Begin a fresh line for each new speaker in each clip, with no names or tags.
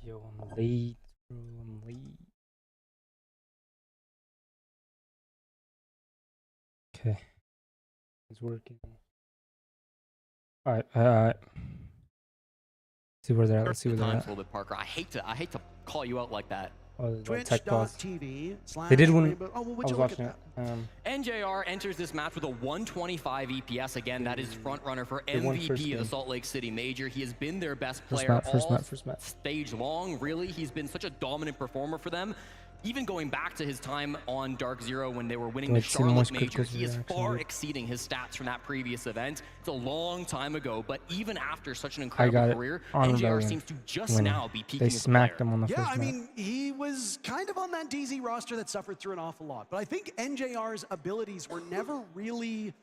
Yo, I'm late, bro. I'm late. Okay. It's working. Alright. See where they're at. Let's see where they're at.
A little bit, Parker. I hate to call you out like that.
Oh, tech pause.
Twitch.tv.
They did one.
Oh, well,
I was watching it.
NJR enters this match with a 125 EPS. Again, that is front runner for
They won first
MVP of the
game.
Salt Lake City Major. He has been their best
First
player
map.
all stage long. Really, he's been such a dominant performer for them. Even going back to his time on Dark Zero when they were winning the Charlotte Major, he is far exceeding his stats from that previous event. It's a long time ago, but even after such an incredible career, NJR seems to just now be peaking.
They smacked him on the first
Yeah,
map.
I mean, he was kind of on that DZ roster that suffered through an awful lot. But I think NJR's abilities were never really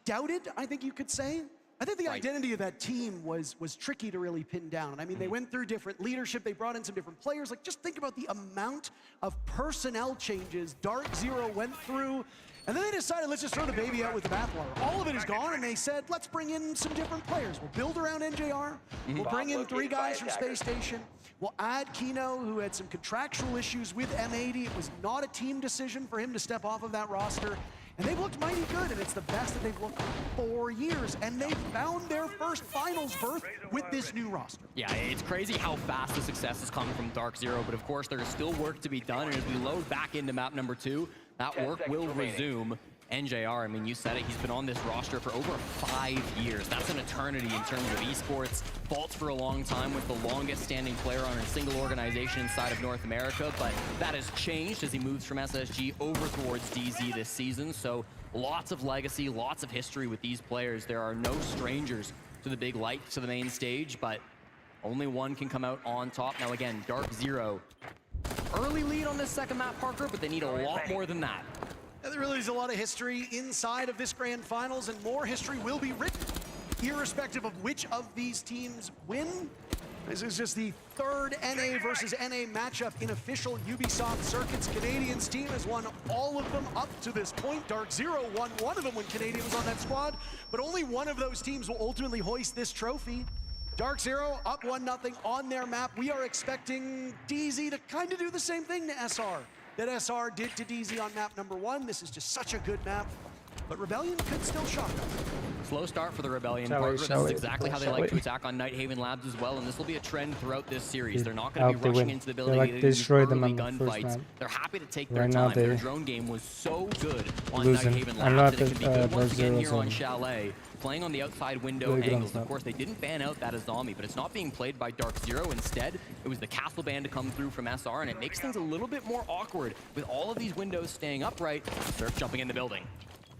doubted, I think you could say. I think the identity of that team was tricky to really pin down. And I mean, they went through different leadership. They brought in some different players. Like, just think about the amount of personnel changes Dark Zero went through. And then they decided, let's just throw the baby out with the bathwater. All of it is gone, and they said, let's bring in some different players. We'll build around NJR. We'll bring in 3 guys from Space Station. We'll add Kino, who had some contractual issues with M80. It was not a team decision for him to step off of that roster. And they've looked mighty good, and it's the best that they've looked in 4 years. And they found their first finals berth with this new roster.
Yeah, it's crazy how fast the success is coming from Dark Zero, but of course there is still work to be done. And as we load back into map number 2, that work will resume. NJR, I mean, you said it, he's been on this roster for over 5 years. That's an eternity in terms of esports. Vaults for a long time with the longest standing player on a single organization inside of North America, but that has changed as he moves from SSG over towards DZ this season. So lots of legacy, lots of history with these players. There are no strangers to the big light, to the main stage, but only one can come out on top. Now again, Dark Zero, early lead on this second map, Parker, but they need a lot more than that.
There really is a lot of history inside of this grand finals, and more history will be written, irrespective of which of these teams win. This is just the 3rd NA versus NA matchup in official Ubisoft circuits. Canadian's team has won all of them up to this point. Dark Zero won one of them when Canadian was on that squad, but only one of those teams will ultimately hoist this trophy. Dark Zero up 1-0 on their map. We are expecting DZ to kind of do the same thing to SR that SR did to DZ on map number 1. This is just such a good map, but Rebellion could still shock them.
Slow start for the Rebellion, Parker. This is exactly how they like to attack on Nighthaven Labs as well, and this will be a trend throughout this series. They're not going to be rushing into the building.
They destroyed them on the first map.
They're happy to take their time. Their drone game was so good on Nighthaven
I
Labs that it can be good once again here on Chalet. Playing on the outside window angles. Of course, they didn't ban out that as Zombie, but it's not being played by Dark Zero. Instead, it was the Castle Band to come through from SR, and it makes things a little bit more awkward with all of these windows staying upright. Surf jumping in the building.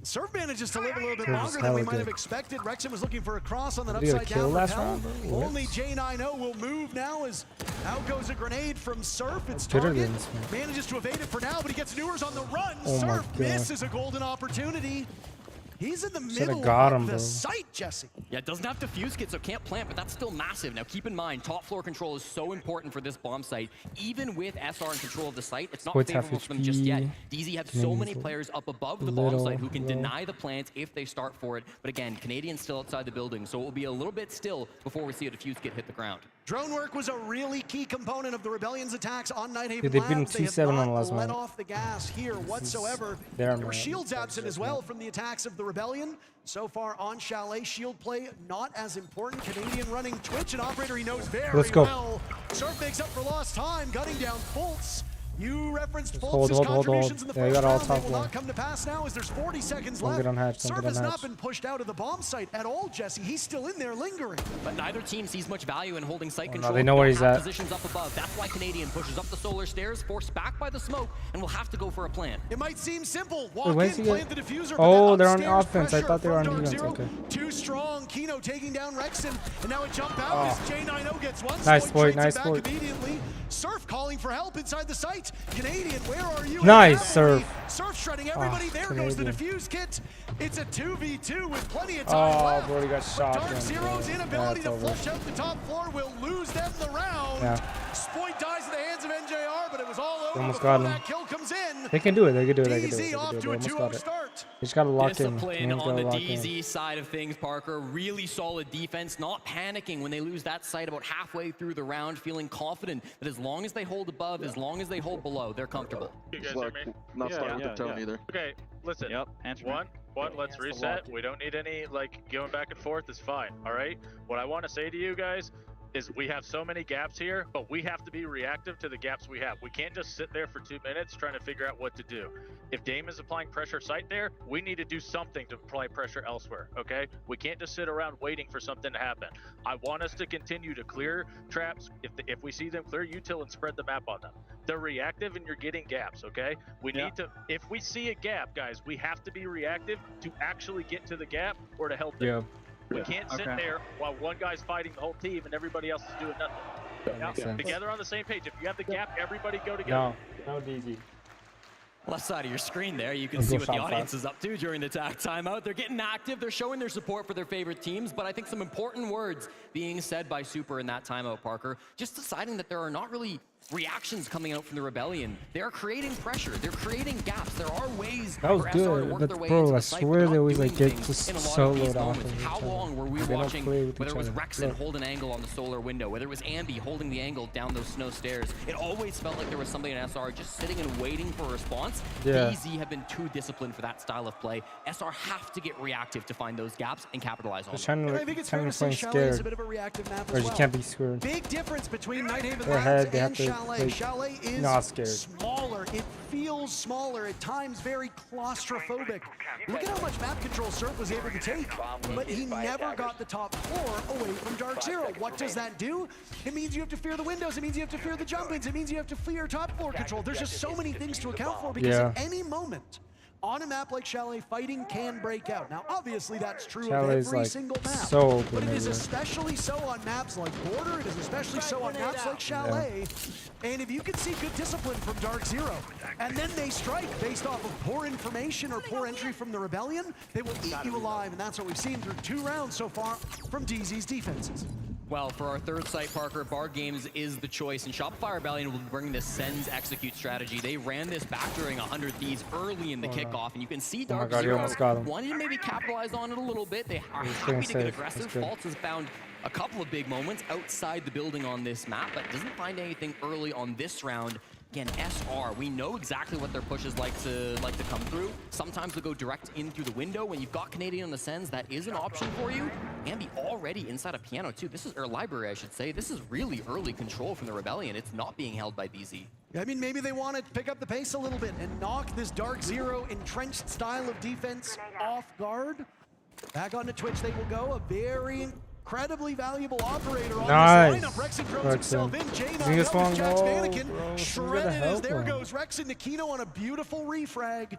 Surf manages to live a little bit longer than we might have expected. Rexon was looking for a cross on that upside down rappel. Only J9O will move now as out goes a grenade from Surf. It's Target. Manages to evade it for now, but he gets Newers on the run. Surf misses a golden opportunity. He's in the middle of the site, Jesse.
Yeah, it doesn't have defuse kit, so can't plant, but that's still massive. Now keep in mind, top floor control is so important for this bomb site. Even with SR in control of the site, it's not favorable for them just yet. DZ have so many players up above the bomb site who can deny the plant if they start for it. But again, Canadian's still outside the building, so it will be a little bit still before we see a defuse kit hit the ground.
Drone work was a really key component of the Rebellion's attacks on Nighthaven
Labs. They've been 2-7 on the last
let off the gas here whatsoever. There were shields absent as well from the attacks of the Rebellion. So far on Chalet, shield play not as important. Canadian running Twitch, an operator he knows very well. Surf makes up for lost time, gunning down Fultz. You referenced Fultz's contributions in the first round. They will not come to pass now as there's 40 seconds left. Surf has not been pushed out of the bomb site at all, Jesse. He's still in there lingering.
But neither team sees much value in holding site control.
They know where he's at.
Positions up above. That's why Canadian pushes up the solar stairs, forced back by the smoke, and will have to go for a plant.
It might seem simple. Walk in, plant the diffuser.
Oh, they're on offense. I thought they were on defense. Okay.
Too strong. Kino taking down Rexon, and now a jump out as J9O gets one.
Nice boy, nice boy.
Immediately. Surf calling for help inside the site. Canadian, where are you?
Nice, Surf.
Surf shredding everybody. There goes the defuse kit. It's a 2v2 with plenty of time left.
Bro, he got shot.
Dark Zero's inability to
over.
flush out the top floor will lose them the round.
Yeah.
Spoit dies in the hands of NJR, but it was all over
almost
before
got him.
that kill comes in.
They can do it. They can do it. They can do it.
DZ
They can
off
do it.
to
They
a
almost
2-0
got it.
start.
They just gotta lock in.
Discipline
Hands
on the
gotta lock in.
DZ side of things, Parker. Really solid defense, not panicking when they lose that site about halfway through the round, feeling confident that as long as they hold above, as long as they hold below, they're comfortable.
You guys
Just
hear
like
me?
not starting
yeah,
to tone either.
Okay, listen.
Yep, answer me.
One, let's reset. We don't need any, like, going back and forth is fine, all right? What I want to say to you guys is we have so many gaps here, but we have to be reactive to the gaps we have. We can't just sit there for 2 minutes trying to figure out what to do. If Dame is applying pressure site there, we need to do something to apply pressure elsewhere, okay? We can't just sit around waiting for something to happen. I want us to continue to clear traps. If we see them, clear util and spread the map on them. They're reactive and you're getting gaps, okay? We need to, if we see a gap, guys, we have to be reactive to actually get to the gap or to help them.
Yeah.
We can't sit there while one guy's fighting the whole team and everybody else is doing nothing.
That makes sense.
Together on the same page. If you have the gap, everybody go together.
No DZ.
Left side of your screen there, you can
Let's
see
go
what the
shot
audience
fast.
is up to during the timeout. They're getting active, they're showing their support for their favorite teams, but I think some important words being said by Super in that timeout, Parker. Just deciding that there are not really reactions coming out from the Rebellion. They're creating pressure, they're creating gaps. There are ways
That was
for SR to
good,
work
but
their way
bro,
into
I
the site,
swear
but
they
not
always
doing
like get
things
just
in a lot of these
soloed off
moments.
of
How
each other.
long were we
They don't
watching,
play with
whether
each
it was
other.
Rexon
Look.
holding an angle on the solar window, whether it was Ambi holding the angle down those snow stairs? It always felt like there was somebody in SR just sitting and waiting for a response.
Yeah.
DZ have been too disciplined for that style of play. SR have to get reactive to find those gaps and capitalize on
Just
them.
trying
And
to
I think it's
trying
fair
to
to say
play
Chalet is a
scared.
bit of a reactive map
Or
as
you
well.
can't be screwed.
Big difference between Nighthaven
They're
Labs
ahead, they have
and
to,
Chalet.
like,
Chalet is
not scared.
smaller. It feels smaller, at times very claustrophobic. Look at how much map control Surf was able to take, but he never got the top floor away from Dark Zero. What does that do? It means you have to fear the windows. It means you have to fear the jump-ins. It means you have to fear top floor control. There's just so many things to account for because
Yeah.
at any moment, on a map like Chalet, fighting can break out. Now, obviously, that's true
Chalet's,
of every
like,
single map.
so open
but it is
everywhere.
especially so on maps like Border. It is especially so on maps like Chalet. And if you can see good discipline from Dark Zero, and then they strike based off of poor information or poor entry from the Rebellion, they will eat you alive. And that's what we've seen through 2 rounds so far from DZ's defenses.
Well, for our third site, Parker, Bar Games is the choice, and Shopify Rebellion will bring the sends execute strategy. They ran this back during 100 Thieves early in the kickoff, and you can see
Oh my
Dark
God, you
Zero
almost got him.
wanted to maybe capitalize on it a little bit. They are
He's
happy
playing
to get
safe.
aggressive.
That's good.
Faults has found a couple of big moments outside the building on this map, but doesn't find anything early on this round. Again, SR, we know exactly what their pushes like to come through. Sometimes they'll go direct in through the window. When you've got Canadian on the sends, that is an option for you. Ambi already inside a piano too. This is, or library, I should say. This is really early control from the Rebellion. It's not being held by DZ.
I mean, maybe they want to pick up the pace a little bit and knock this Dark Zero entrenched style of defense off guard. Back onto Twitch they will go. A very incredibly valuable operator on
Nice.
this lineup. Rexon throws himself in. J9
He's
helps
long.
Jack's
No,
mannequin.
bro. Somebody
Shredded
gotta
as
help
there
him.
goes Rexon Nikino on a beautiful refrag.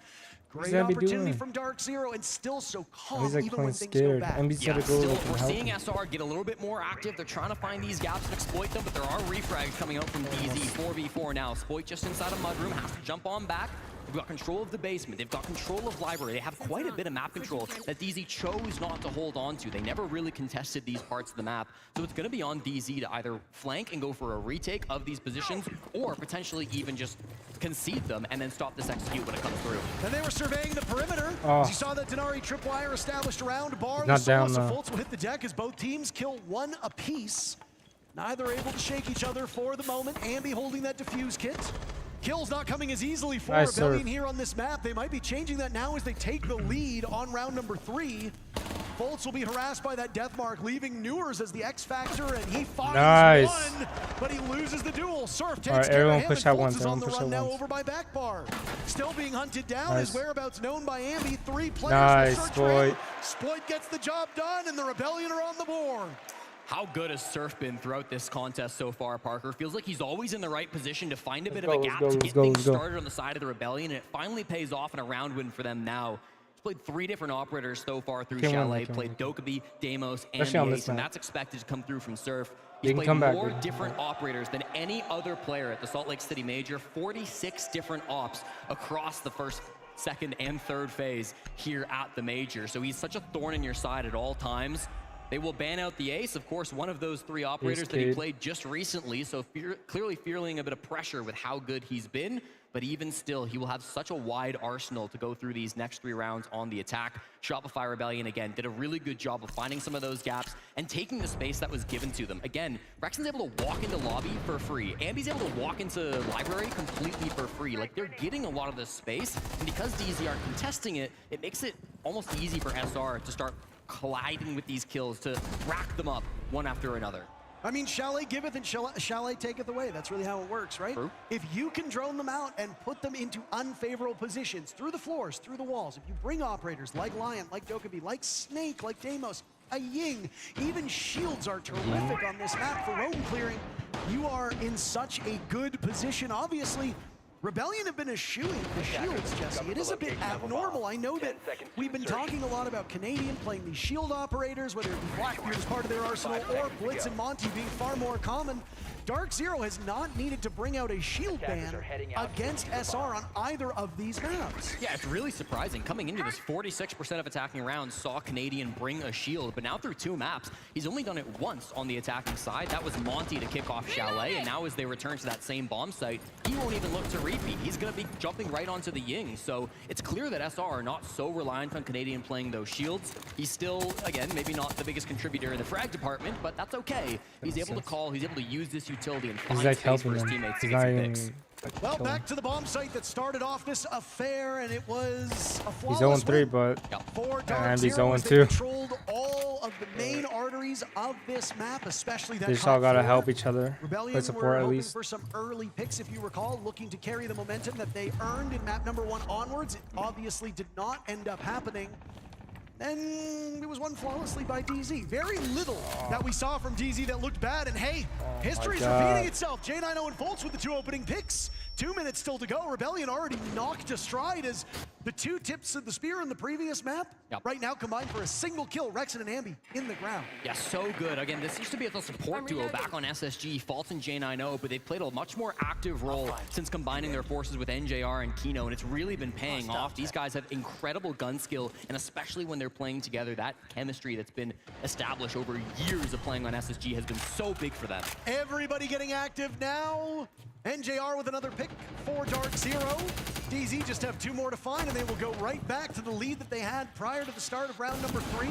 Great
that be
opportunity
doing?
from Dark Zero and still so calm
He's like
even
playing
when things go
scared.
bad.
MB's
Yeah,
gotta go
still,
like, and
we're
help
seeing
him.
SR get a little bit more active. They're trying to find these gaps and exploit them, but there are refrags coming out from DZ. 4v4 now. Spoit just inside a mudroom, has to jump on back. They've got control of the basement. They've got control of library. They have quite a bit of map control that DZ chose not to hold on to. They never really contested these parts of the map. So it's going to be on DZ to either flank and go for a retake of these positions, or potentially even just concede them and then stop this execute when it comes through.
And they were surveying the perimeter.
Oh.
As you saw that Denari tripwire established around Bar.
Not down,
So
though.
Fultz will hit the deck as both teams kill 1 apiece. Neither able to shake each other for the moment. Ambi holding that defuse kit. Kills not coming as easily for
Nice
Rebellion
serve.
here on this map. They might be changing that now as they take the lead on round number 3. Fultz will be harassed by that death mark, leaving Newers as the X Factor, and he finds
Nice.
one, but he loses the duel. Surf takes
All right,
care
everyone
of him,
push
and
that
Fultz
once,
is on
everyone
the
push
run
that
now
once.
over by Backbar. Still being hunted down,
Nice.
his whereabouts known by Ambi. 3 players
Nice,
will search for him.
Spoit.
Spoit gets the job done, and the Rebellion are on the board.
How good has Surf been throughout this contest so far, Parker? Feels like he's always in the right position to find a bit of a
Let's
gap
go,
to
let's
get
go,
things
let's go.
started on the side of the Rebellion, and it finally pays off in a round win for them now. He's played 3 different operators so far through
Can win,
Chalet,
can
played
win.
Dokkaebi, Deimos, and
Especially on
the
this
Ace, and
map.
that's expected to come through from Surf.
He
He's
can
played
come back,
more
dude.
different operators than any other player at the Salt Lake City Major. 46 different ops across the first, second, and third phase here at the Major. So he's such a thorn in your side at all times. They will ban out the ace. Of course, one of those 3 operators that he
kid.
played just recently, so clearly feeling a bit of pressure with how good he's been. But even still, he will have such a wide arsenal to go through these next 3 rounds on the attack. Shopify Rebellion, again, did a really good job of finding some of those gaps and taking the space that was given to them. Again, Rexon's able to walk into lobby for free. Ambi's able to walk into library completely for free. Like, they're getting a lot of this space, and because DZ aren't contesting it, it makes it almost easy for SR to start colliding with these kills, to rack them up one after another.
I mean, Chalet giveth and Chalet taketh away. That's really how it works, right?
True.
If you can drone them out and put them into unfavorable positions, through the floors, through the walls, if you bring operators like Lion, like Dokkaebi, like Snake, like Deimos, a Ying, even shields are terrific on this map for roam clearing, you are in such a good position. Obviously, Rebellion have been eschewing the shields, Jesse. It is a bit abnormal. I know that we've been talking a lot about Canadian playing these shield operators, whether it be Blackbeard as part of their arsenal or Blitz and Monty being far more common. Dark Zero has not needed to bring out a shield ban against SR on either of these maps.
Yeah, it's really surprising. Coming into this, 46% of attacking rounds saw Canadian bring a shield, but now through 2 maps, he's only done it once on the attacking side. That was Monty to kick off Chalet, and now as they return to that same bomb site, he won't even look to repeat. He's going to be jumping right onto the Ying, so it's clear that SR are not so reliant on Canadian playing those shields. He's still, again, maybe not the biggest contributor in the frag department, but that's okay. He's able to call, he's able to use this utility and find
He's like
space for
helping
his
them.
teammates to
He's
get
not
some
even
picks.
like,
Well,
killing.
back to the bomb site that started off this affair, and it was a
He's
flawless
0-3,
win
but
for Dark
and he's
Zero as they
0-2.
controlled all of the main arteries of this map, especially that
They just all
top
gotta
4.
help each other.
Rebellion
Play
were
support at
hoping
least.
for some early picks, if you recall, looking to carry the momentum that they earned in map number 1 onwards. It obviously did not end up happening. And it was won flawlessly by DZ. Very little that we saw from DZ that looked bad. And hey, history's
God.
repeating itself. J90 and Foltz with the 2 opening picks. 2 minutes still to go. Rebellion already knocked a stride as the 2 tips of the spear in the previous map right now combined for a single kill. Rexon and Ambi in the ground.
Yeah, so good. Again, this used to be a support duo back on SSG, False and J90, but they've played a much more active role since combining their forces with NJR and Kino, and it's really been paying off. These guys have incredible gun skill, and especially when they're playing together, that chemistry that's been established over years of playing on SSG has been so big for them.
Everybody getting active now. NJR with another pick for Dark Zero. DZ just have 2 more to find, and they will go right back to the lead that they had prior to the start of round number 3.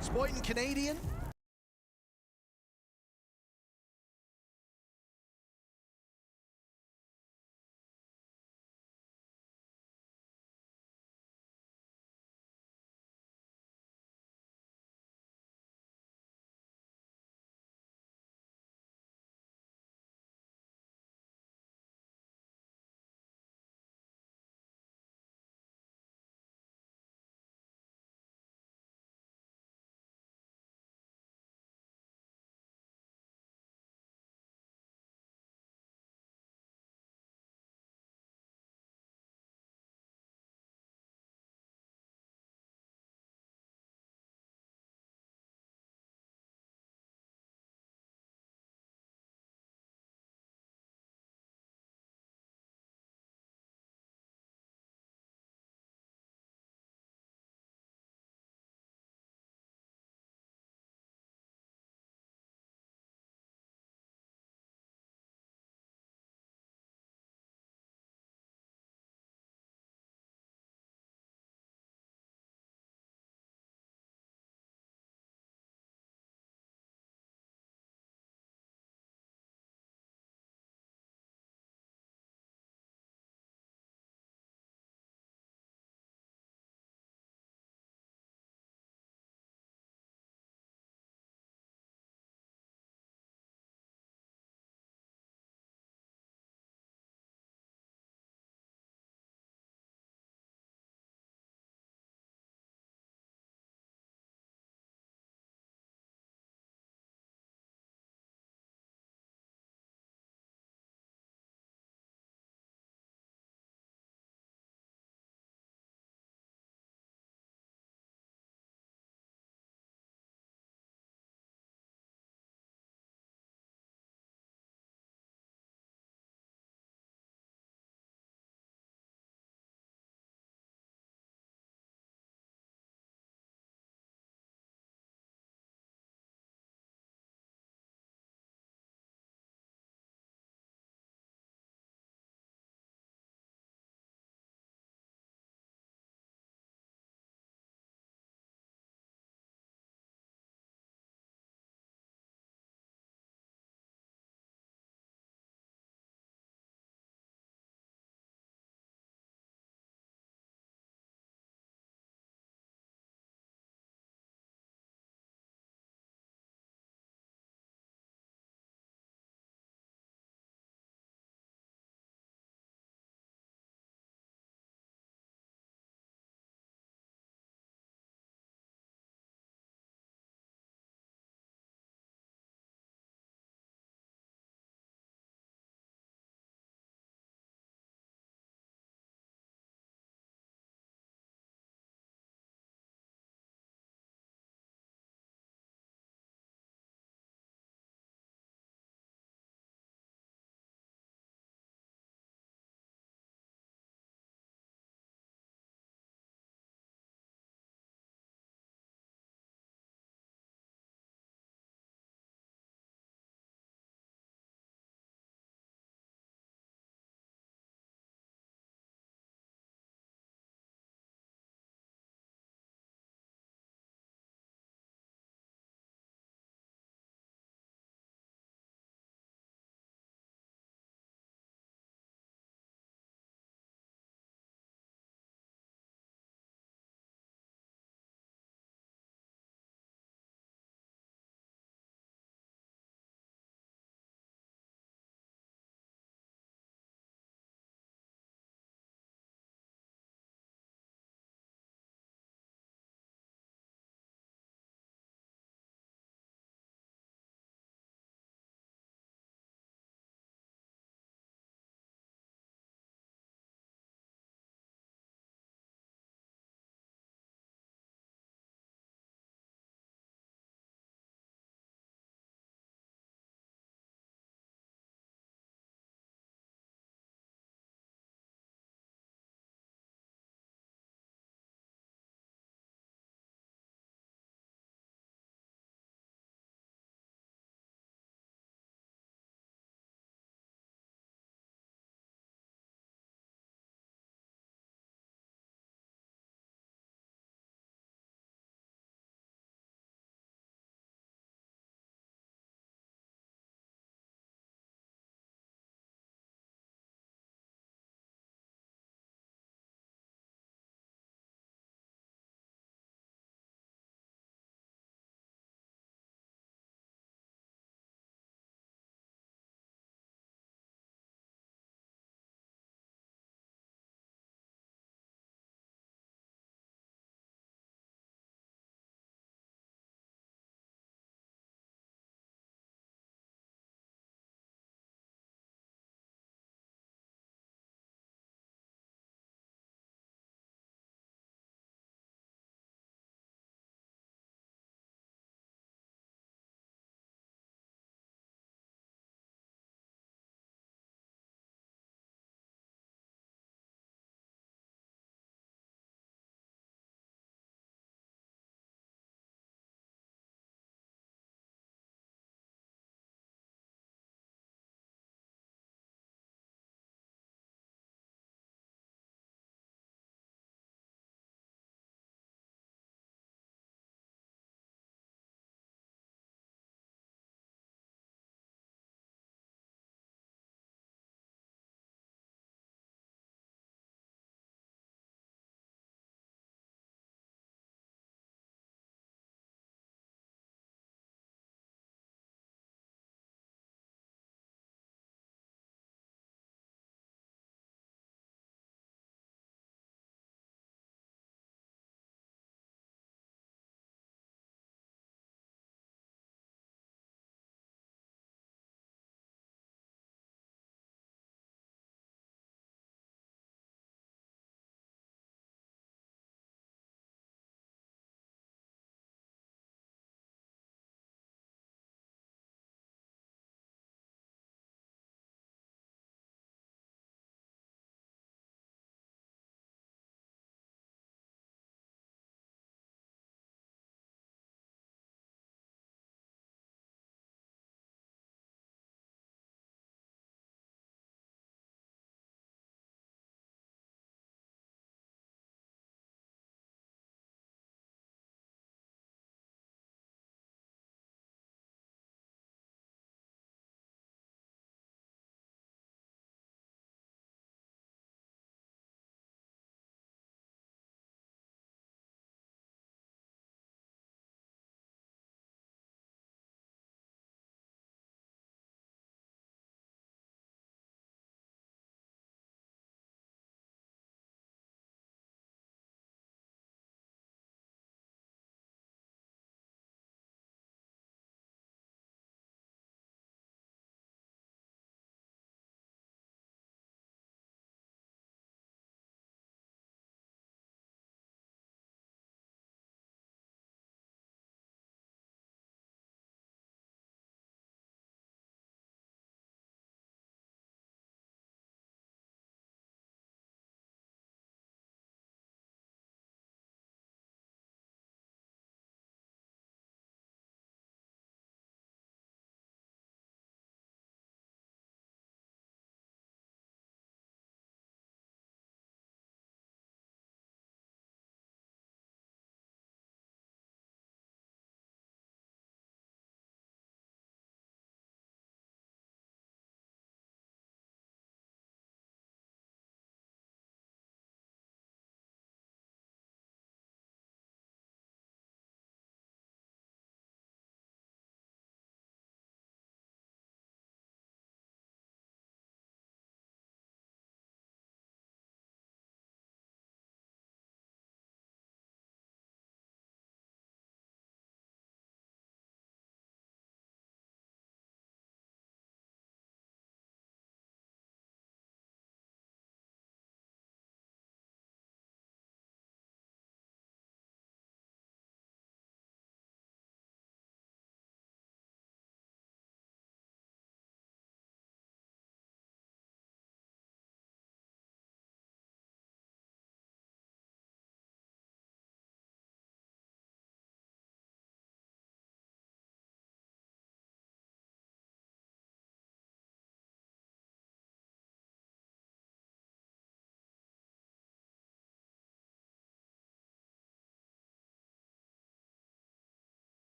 Spoitin Canadian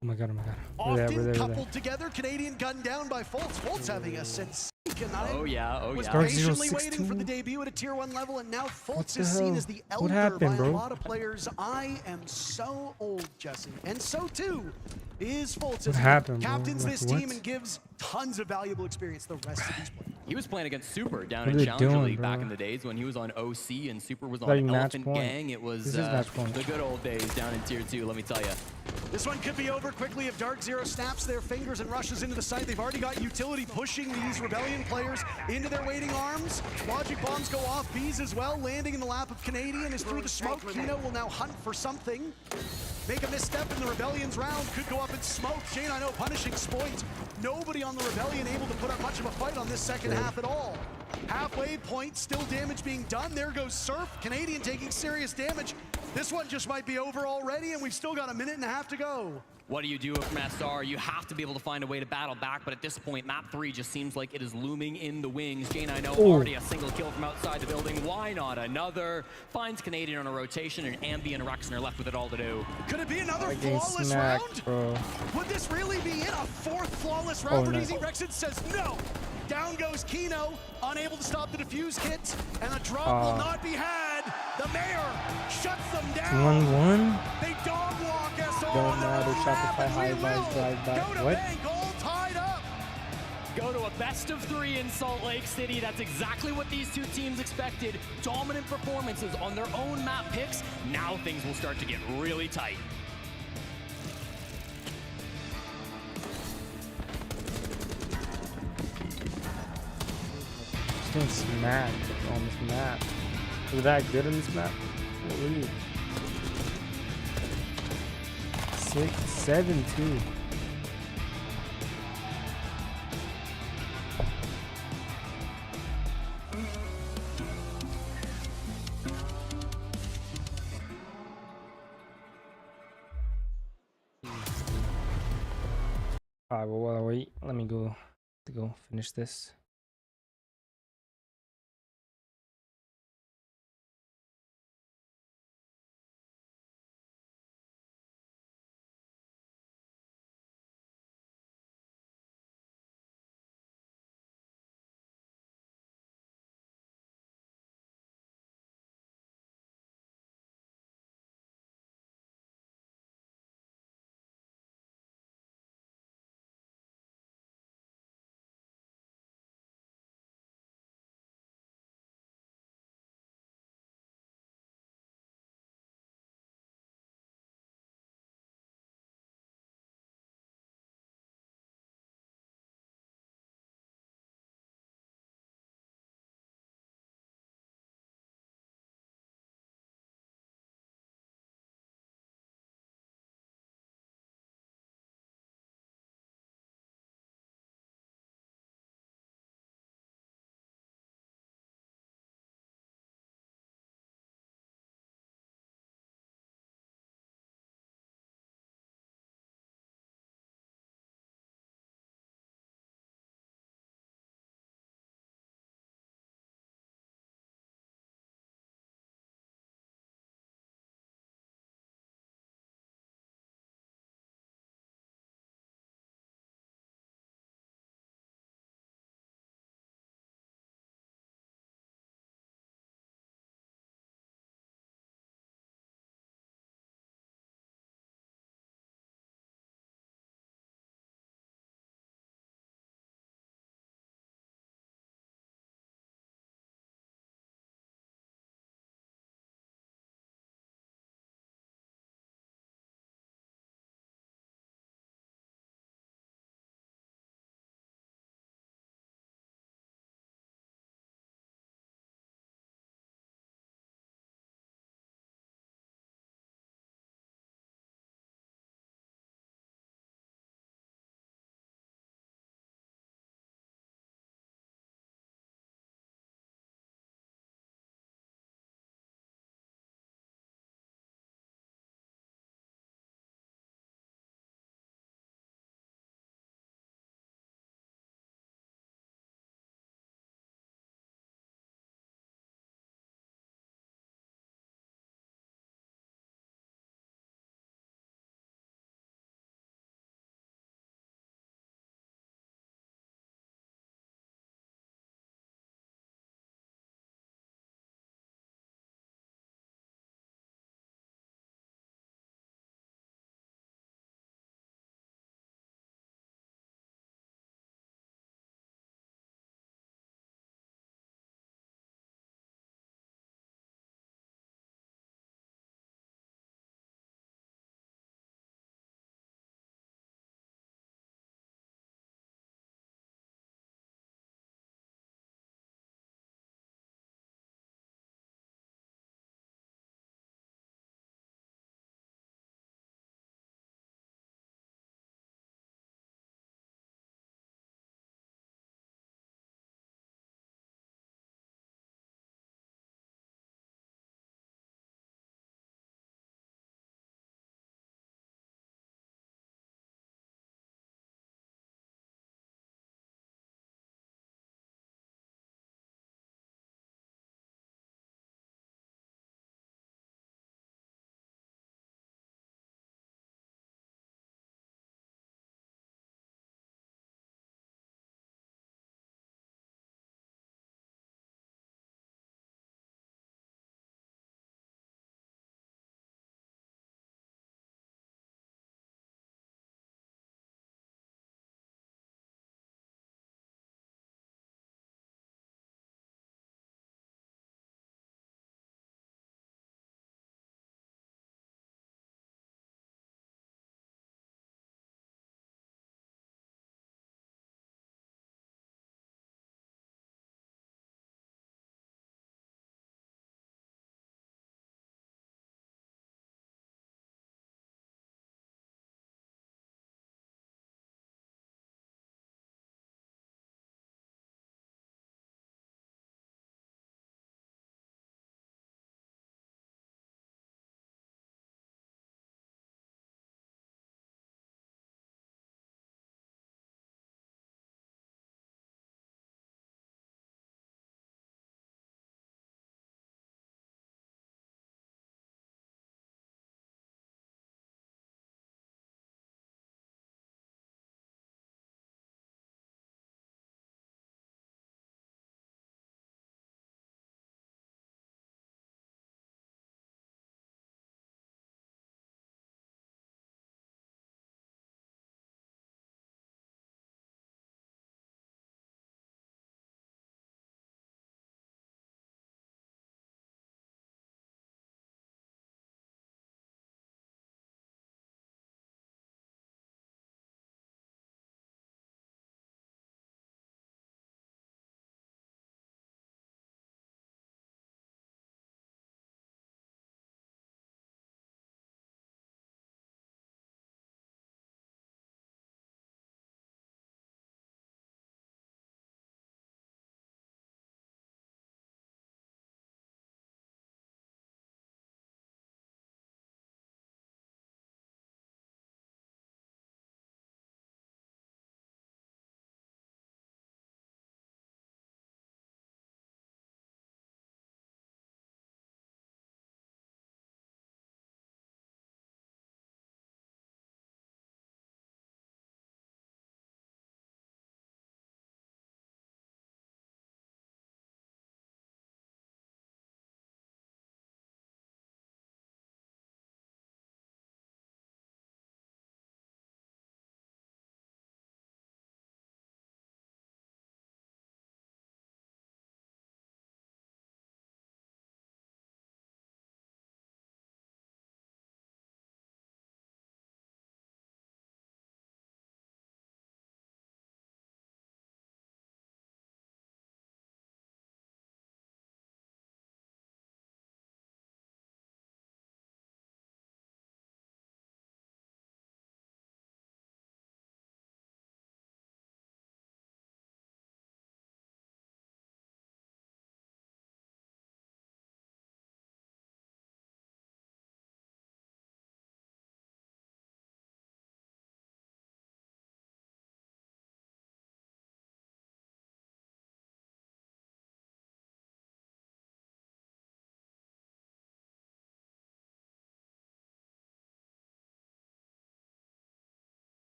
Oh my god, oh my god.
Often coupled together, Canadian gunned down by Fultz. Fultz having a sensation.
Oh yeah, oh
Was
yeah.
Dark
patiently
062.
waiting for the debut at a tier 1 level, and now Fultz
the
is seen
hell?
as the
What
elder
happened,
by
bro?
a lot of players. I am so old, Jesse, and so too is Fultz.
What
As he
happened, bro?
captains
Like,
this team
what?
and gives tons of valuable experience to the rest of these players.
He was playing against Super down
What
in
are they
Challenger
doing,
League back
bro?
in the days when he was on OC and Super was
Like
on
match
Elephant
point.
Gang. It was
This is match point.
the good old days down in Tier 2, let me tell you.
This one could be over quickly if Dark Zero snaps their fingers and rushes into the site. They've already got utility pushing these Rebellion players into their waiting arms. Logic bombs go off. Bees as well, landing in the lap of Canadian is through the smoke. Kino will now hunt for something. Make a misstep in the Rebellion's round. Could go up in smoke. Jane, I know, punishing Spoit. Nobody on the Rebellion able to put up much of a fight on this second half at all. Halfway point, still damage being done. There goes Surf. Canadian taking serious damage. This one just might be over already, and we've still got a minute and a half to go.
What do you do from SR? You have to be able to find a way to battle back, but at this point, map 3 just seems like it is looming in the wings. Jane, I know, already a single kill from outside the building. Why not another? Finds Canadian on a rotation, and Ambi and Ruxin are left with it all to do.
Could it be another
Getting
flawless
smacked,
round?
bro.
Would this really be it? A fourth flawless round for
no.
DZ? Rexon says no. Down goes Kino, unable to stop the defuse kit, and a drop will not be had. The mayor shuts them down.
1-1?
They dog walk SR
Don't
on their
matter,
own
Shopify
map, and
high
we
buys,
will
drive back.
go to
What?
bank, all tied up.
Go to a best of 3 in Salt Lake City. That's exactly what these two teams expected. Dominant performances on their own map picks. Now things will start to get really tight.
Just getting smacked on this map. Was that good on this map? Holy. 6, 7, 2. Alright, well, while I wait, let me go finish this.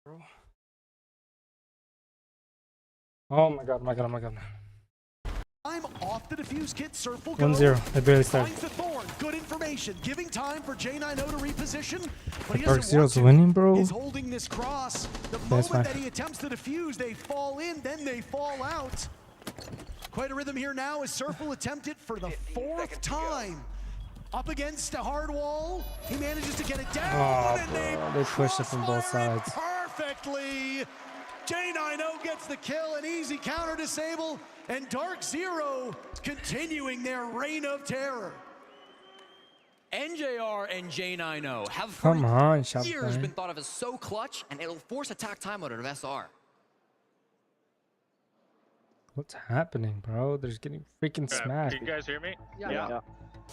bro. Oh my god, my god, my god.
I'm off the defuse kit. Surf will go.
1-0. I barely started.
Finds the thorn. Good information. Giving time for J9O to reposition. But he
Dark
doesn't want
Zero's
to.
winning, bro.
He's holding this cross. The
That's
moment
fine.
that he attempts to defuse, they fall in, then they fall out. Quite a rhythm here now as Surf will attempt it for the 4th time. Up against a hard wall. He manages to get it down.
Oh,
and
bro. They pushed it from both
crossfire it
sides.
perfectly. J9O gets the kill, an easy counter disable, and Dark Zero continuing their reign of terror.
NJR and J9O have for
Come on,
years
Shopify.
been thought of as so clutch, and it'll force attack timeout out of SR.
What's happening, bro? They're just getting freaking
Can
smacked.
you guys hear me?
Yeah.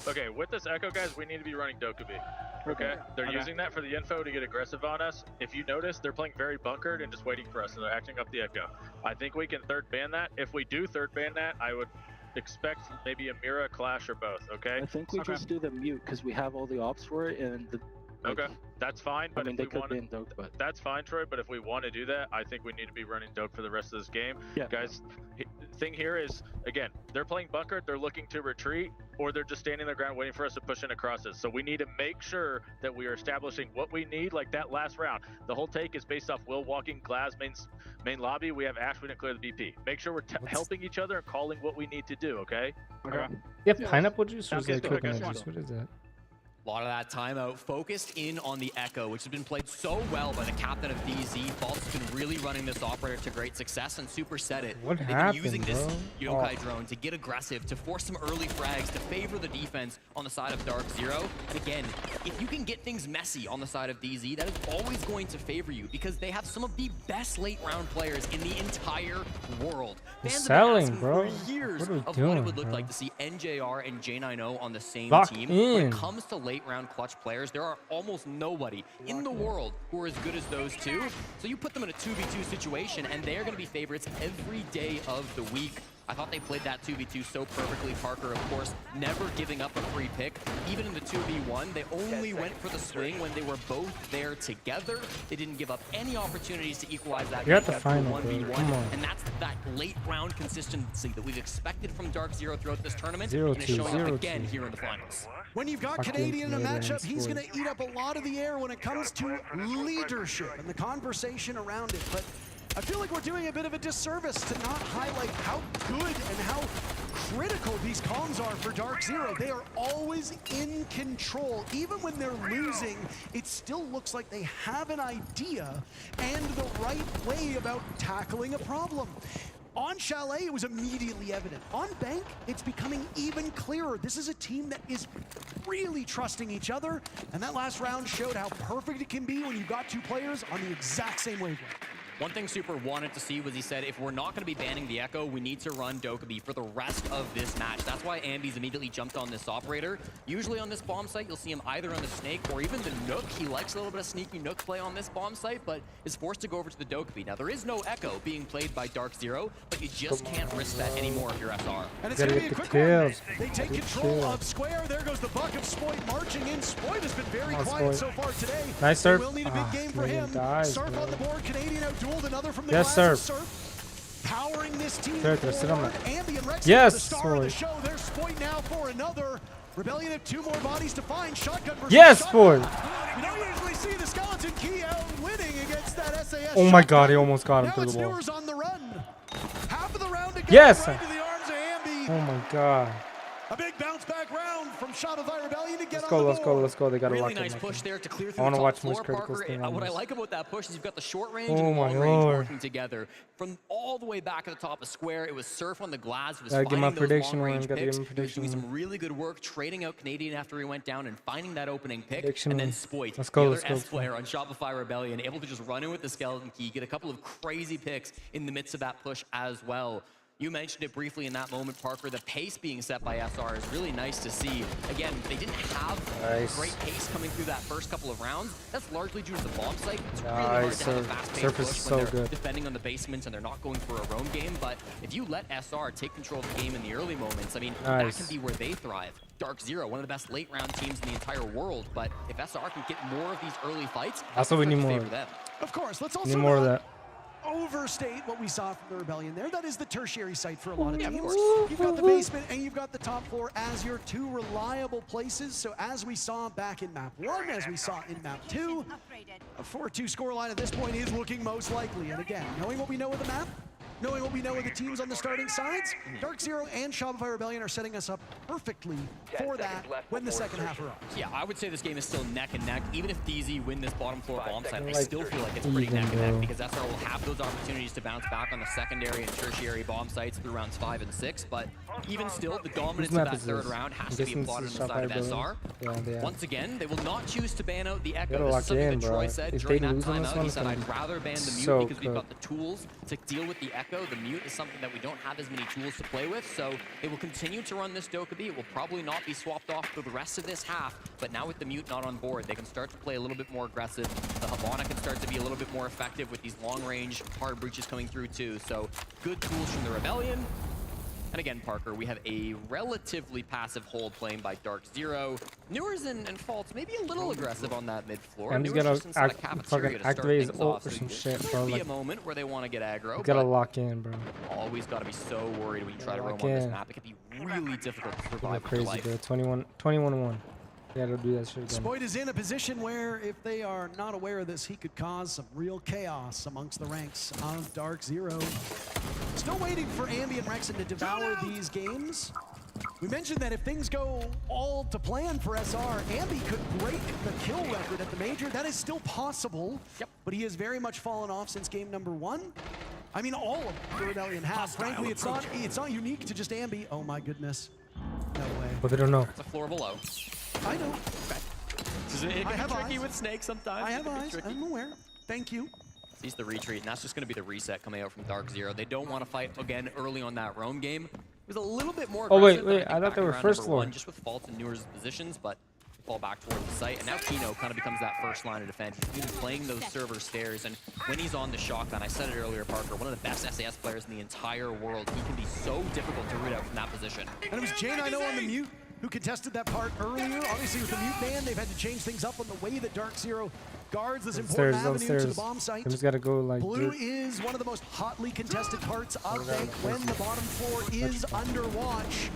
Okay, with this Echo, guys, we need to be running Dokkaebi. Okay? They're using that for the info to get aggressive on us. If you notice, they're playing very bunkered and just waiting for us, and they're acting up the Echo. I think we can third ban that. If we do third ban that, I would expect maybe a Mira, Clash, or both, okay?
I think we just do the mute because we have all the ops for it, and the,
Okay, that's fine,
I
but
mean
if
they
we
could
want
be in Doke, but
that's fine, Troy, but if we want to do that, I think we need to be running Doke for the rest of this game.
Yeah.
Guys, thing here is, again, they're playing bunker, they're looking to retreat, or they're just standing their ground waiting for us to push in across it. So we need to make sure that we are establishing what we need, like that last round. The whole take is based off Will walking Glaz main lobby. We have Ash, we didn't clear the BP. Make sure we're helping each other and calling what we need to do, okay?
You have pineapple juice or is
Okay,
that
okay,
coconut
okay.
juice? What is that?
A lot of that timeout focused in on the Echo, which has been played so well by the captain of DZ. False has been really running this operator to great success, and Super said it.
What
They've
happened,
been using this
bro?
Yokai drone to get aggressive, to force some early frags, to favor the defense on the side of Dark Zero. And again, if you can get things messy on the side of DZ, that is always going to favor you because they have some of the best late round players in the entire world. Fans have been
Selling,
asking
bro.
for years
What are we
of what
doing,
it would look
bro?
like to see NJR and J9O on the same
Lock
team. When
in.
it comes to late round clutch players, there are almost nobody in the world who are as good as those two. So you put them in a 2v2 situation and they are going to be favorites every day of the week. I thought they played that 2v2 so perfectly. Parker, of course, never giving up a free pick. Even in the 2v1, they only went for the swing when they were both there together. They didn't give up any opportunities to equalize that
You're
game
at the
to a
final, bro.
1v1.
Come on.
And that's that late round consistency that we've expected from Dark Zero throughout this tournament.
0-2,
and is showing up
0-2.
again here in the finals.
When you've got
Fucking
Canadian in a
Canadian
matchup, he's
scored.
going to eat up a lot of the air when it comes to leadership and the conversation around it. But I feel like we're doing a bit of a disservice to not highlight how good and how critical these comms are for Dark Zero. They are always in control. Even when they're losing, it still looks like they have an idea and the right way about tackling a problem. On Chalet, it was immediately evident. On Bank, it's becoming even clearer. This is a team that is really trusting each other, and that last round showed how perfect it can be when you've got two players on the exact same wavelength.
One thing Super wanted to see was he said, if we're not going to be banning the Echo, we need to run Dokkaebi for the rest of this match. That's why Ambi's immediately jumped on this operator. Usually on this bomb site, you'll see him either on the Snake or even the Nook. He likes a little bit of sneaky Nook play on this bomb site, but is forced to go over to the Dokkaebi. Now, there is no Echo being played by Dark Zero, but you just can't risk that anymore if you're SR.
And it's
Gotta
going to be a
get the
quick
kills.
one. They take
Good
control
kill.
of Square. There goes the buck of Spoit marching in. Spoit has been very
Oh,
quiet
Spoit.
so far today.
Nice
They
serve.
will need a big game for
Canadian
him.
dies,
Surf
bro.
on the board. Canadian outdueled another from the
Yes,
glass of
sir.
Surf. Powering this team
Sir, sit on
forward.
that.
Ambi and Rex
Yes,
the star of the
Spoit.
show. There's Spoit now for another. Rebellion have two more bodies to find. Shotgun versus
Yes,
shotgun.
Spoit.
You don't usually see the Skeleton Key out winning against that SAS.
Oh my god,
shotgun.
he almost got him
Now
through
it's
the wall.
Newers on the run. Half of the round to go.
Yes.
Right into the arms of Ambi.
Oh my god.
A big bounce back round from Shopify Rebellion to get
Let's
on
go,
the
let's go,
board.
let's go. They got to
Really
lock
nice
in.
push there to clear
I
through
wanna
the
watch
top
Moose
floor,
Critical's
Parker.
thing on
What I
this.
like about that push is you've got the short range
Oh
and the
my
long range
lord.
working together. From all the way back at the top of Square, it was Surf on the glass. It was
Gotta give my
finding those
prediction
long
win,
range
gotta give
picks.
him
He was
prediction
doing
win.
some really good work, trading out Canadian after he went down and finding that opening pick.
Prediction
And then
win.
Spoit,
Let's go,
the
let's
other
go.
S player on Shopify Rebellion, able to just run in with the Skeleton Key, get a couple of crazy picks in the midst of that push as well. You mentioned it briefly in that moment, Parker. The pace being set by SR is really nice to see. Again, they didn't have great pace coming through that first couple of rounds. That's largely due to the bomb site. It's really hard to have a fast pace push when they're defending on the basements and they're not going for a roam game. But if you let SR take control of the game in the early moments, I mean, that can be where they thrive. Dark Zero, one of the best late round teams in the entire world. But if SR can get more of these early fights,
that's what we need more.
Of course, let's also
more of that.
Overstate what we saw from the Rebellion there. That is the tertiary site for a lot of teams. You've got the basement and you've got the top floor as your two reliable places. So as we saw back in map 1, as we saw in map 2, a 4-2 scoreline at this point is looking most likely. And again, knowing what we know of the map, knowing what we know of the teams on the starting sides, Dark Zero and Shopify Rebellion are setting us up perfectly for that when the second half arrives.
Yeah, I would say this game is still neck and neck. Even if DZ win this bottom floor bomb site, I still feel like it's pretty neck and neck because SR will have those opportunities to bounce back on the secondary and tertiary bomb sites through rounds 5 and 6. But even still, the dominance of that third round has to be applauded on the side of SR. Once again, they will not choose to ban out the Echo. This is something that Troy said during that timeout. He said, I'd rather ban the Mute because we've got the tools to deal with the Echo. The Mute is something that we don't have as many tools to play with, so they will continue to run this Dokkaebi. It will probably not be swapped off for the rest of this half, but now with the Mute not on board, they can start to play a little bit more aggressive. The Hibana can start to be a little bit more effective with these long-range hard breaches coming through too, so good tools from the Rebellion. And again, Parker, we have a relatively passive hold playing by Dark Zero. Newers and Faults maybe a little aggressive on that mid floor.
I'm just gonna fucking activate his ult or some shit, bro.
Be a moment where they want to get aggro.
You gotta lock in, bro.
Always gotta be so worried when you try to roam on this map. It can be really difficult to survive with your life.
Crazy, bro. 21-1. Yeah, they'll do that shit again.
Spoit is in a position where if they are not aware of this, he could cause some real chaos amongst the ranks of Dark Zero. Still waiting for Ambi and Rexen to devour these games. We mentioned that if things go all to plan for SR, Ambi could break the kill record at the Major. That is still possible, but he has very much fallen off since game number 1. I mean, all of the Rebellion have. Frankly, it's not unique to just Ambi. Oh my goodness. No way.
But they don't know.
It's a floor below.
I know.
It can be tricky with Snake sometimes.
I have eyes. I'm aware. Thank you.
Sees the retreat, and that's just going to be the reset coming out from Dark Zero. They don't want to fight again early on that roam game. It was a little bit more aggressive.
Oh, wait. I thought they were first floor.
Just with Faults and Newers' positions, but they fall back towards the site. And now Kino kind of becomes that first line of defense. He's been playing those server stairs, and when he's on the shotgun, I said it earlier, Parker, one of the best SAS players in the entire world. He can be so difficult to root out from that position.
And it was J9O on the Mute who contested that part earlier. Obviously, with the Mute ban, they've had to change things up on the way that Dark Zero guards this important avenue to the bomb site.
Just gotta go like
Blue is one of the most hotly contested parts of Bank when the bottom floor is under watch.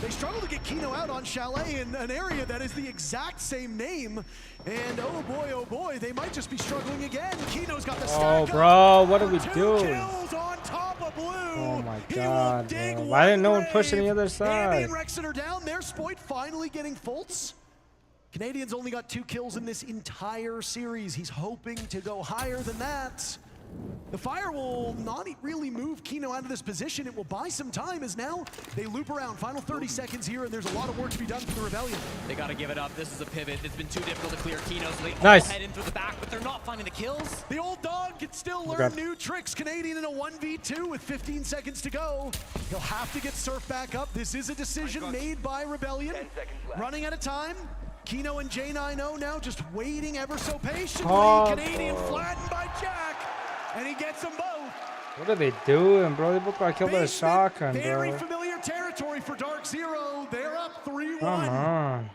They struggle to get Kino out on Chalet in an area that is the exact same name. And oh boy, they might just be struggling again. Kino's got the stack.
Oh, bro, what are we doing?
Kills on top of Blue.
Oh my god, bro. Why didn't no one push on the other side?
Ambi and Rexen are down. There's Spoit finally getting Fultz. Canadians only got 2 kills in this entire series. He's hoping to go higher than that. The fire will not really move Kino out of this position. It will buy some time as now they loop around. Final 30 seconds here, and there's a lot of work to be done for the Rebellion.
They got to give it up. This is a pivot. It's been too difficult to clear Kino, so they all head in through the back, but they're not finding the kills.
The old dog can still learn new tricks. Canadian in a 1v2 with 15 seconds to go. He'll have to get Surf back up. This is a decision made by Rebellion. Running out of time. Kino and J9O now just waiting ever so patiently. Canadian flattened by Jack. And he gets them both.
What are they doing, bro? They both got killed by a shotgun, bro.
Very familiar territory for Dark Zero. They're up 3-1.
Come on.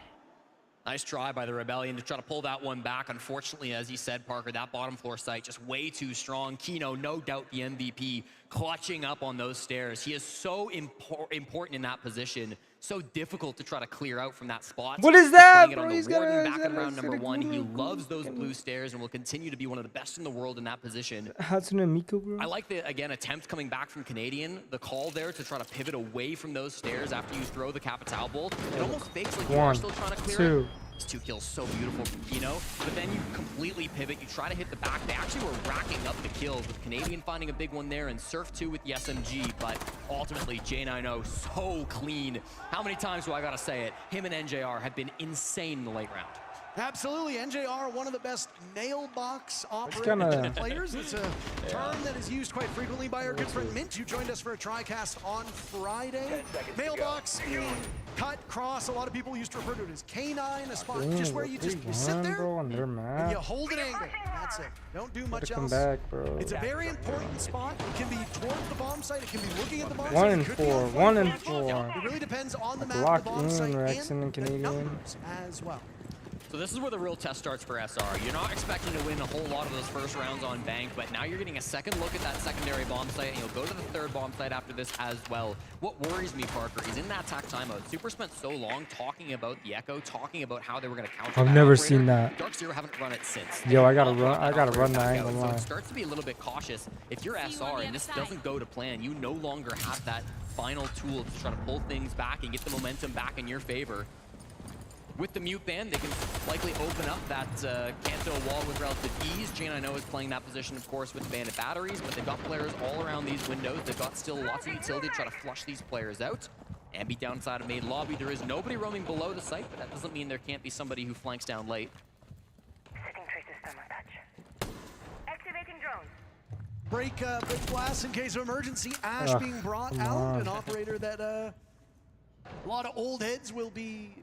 Nice try by the Rebellion to try to pull that one back. Unfortunately, as you said, Parker, that bottom floor site just way too strong. Kino, no doubt the MVP, clutching up on those stairs. He is so important in that position. So difficult to try to clear out from that spot.
What is that,
bro? He's back in round number 1. He loves those blue stairs and will continue to be one of the best in the world in that position.
Hatsune Miku, bro.
I like the, again, attempt coming back from Canadian. The call there to try to pivot away from those stairs after you throw the Capital Bolt. It almost fakes like you are still trying to clear it. These 2 kills so beautiful from Kino, but then you completely pivot. You try to hit the back. They actually were racking up the kills with Canadian finding a big one there and Surf 2 with the SMG, but ultimately J9O so clean. How many times do I gotta say it? Him and NJR have been insane in the late round.
Absolutely, NJR, one of the best nail box
kinda-
players. It's a term that is used quite frequently by our good friend Mint, who joined us for a TriCast on Friday. Mailbox, cut, cross. A lot of people used to refer to it as canine, a spot just where you just you sit there
bro, on their
and
map.
you hold an angle. That's it. Don't do much
Come
else.
back, bro.
It's a very important spot. It can be towards the bomb site. It can be looking at the bomb
1
site.
and
It could be
4,
on
1 and
front.
4.
It really depends on the map,
Locked
the bomb
in,
site,
Rexon and
the
Canadian.
numbers as well.
So this is where the real test starts for SR. You're not expecting to win a whole lot of those first rounds on Bank, but now you're getting a second look at that secondary bomb site, and you'll go to the third bomb site after this as well. What worries me, Parker, is in that tack timeout, Super spent so long talking about the Echo, talking about how they were going to counter
I've
that
never
operator.
seen that.
Dark Zero haven't run it since.
Yo, I gotta
They've
run-
brought
I
that
gotta
operator
run that,
back
I ain't
out.
gonna
So
lie.
it starts to be a little bit cautious. If you're SR and this doesn't go to plan, you no longer have that final tool to try to pull things back and get the momentum back in your favor. With the mute ban, they can likely open up that Kanto wall with relative ease. J9O is playing that position, of course, with the bandit batteries, but they've got players all around these windows. They've got still lots of utility to try to flush these players out. And be downside of main lobby. There is nobody roaming below the site, but that doesn't mean there can't be somebody who flanks down late.
Setting traces thermal touch. Activating drones.
Break blast in case of emergency. Ash
Ugh,
being brought
come
out,
on.
an operator that a lot of old heads will be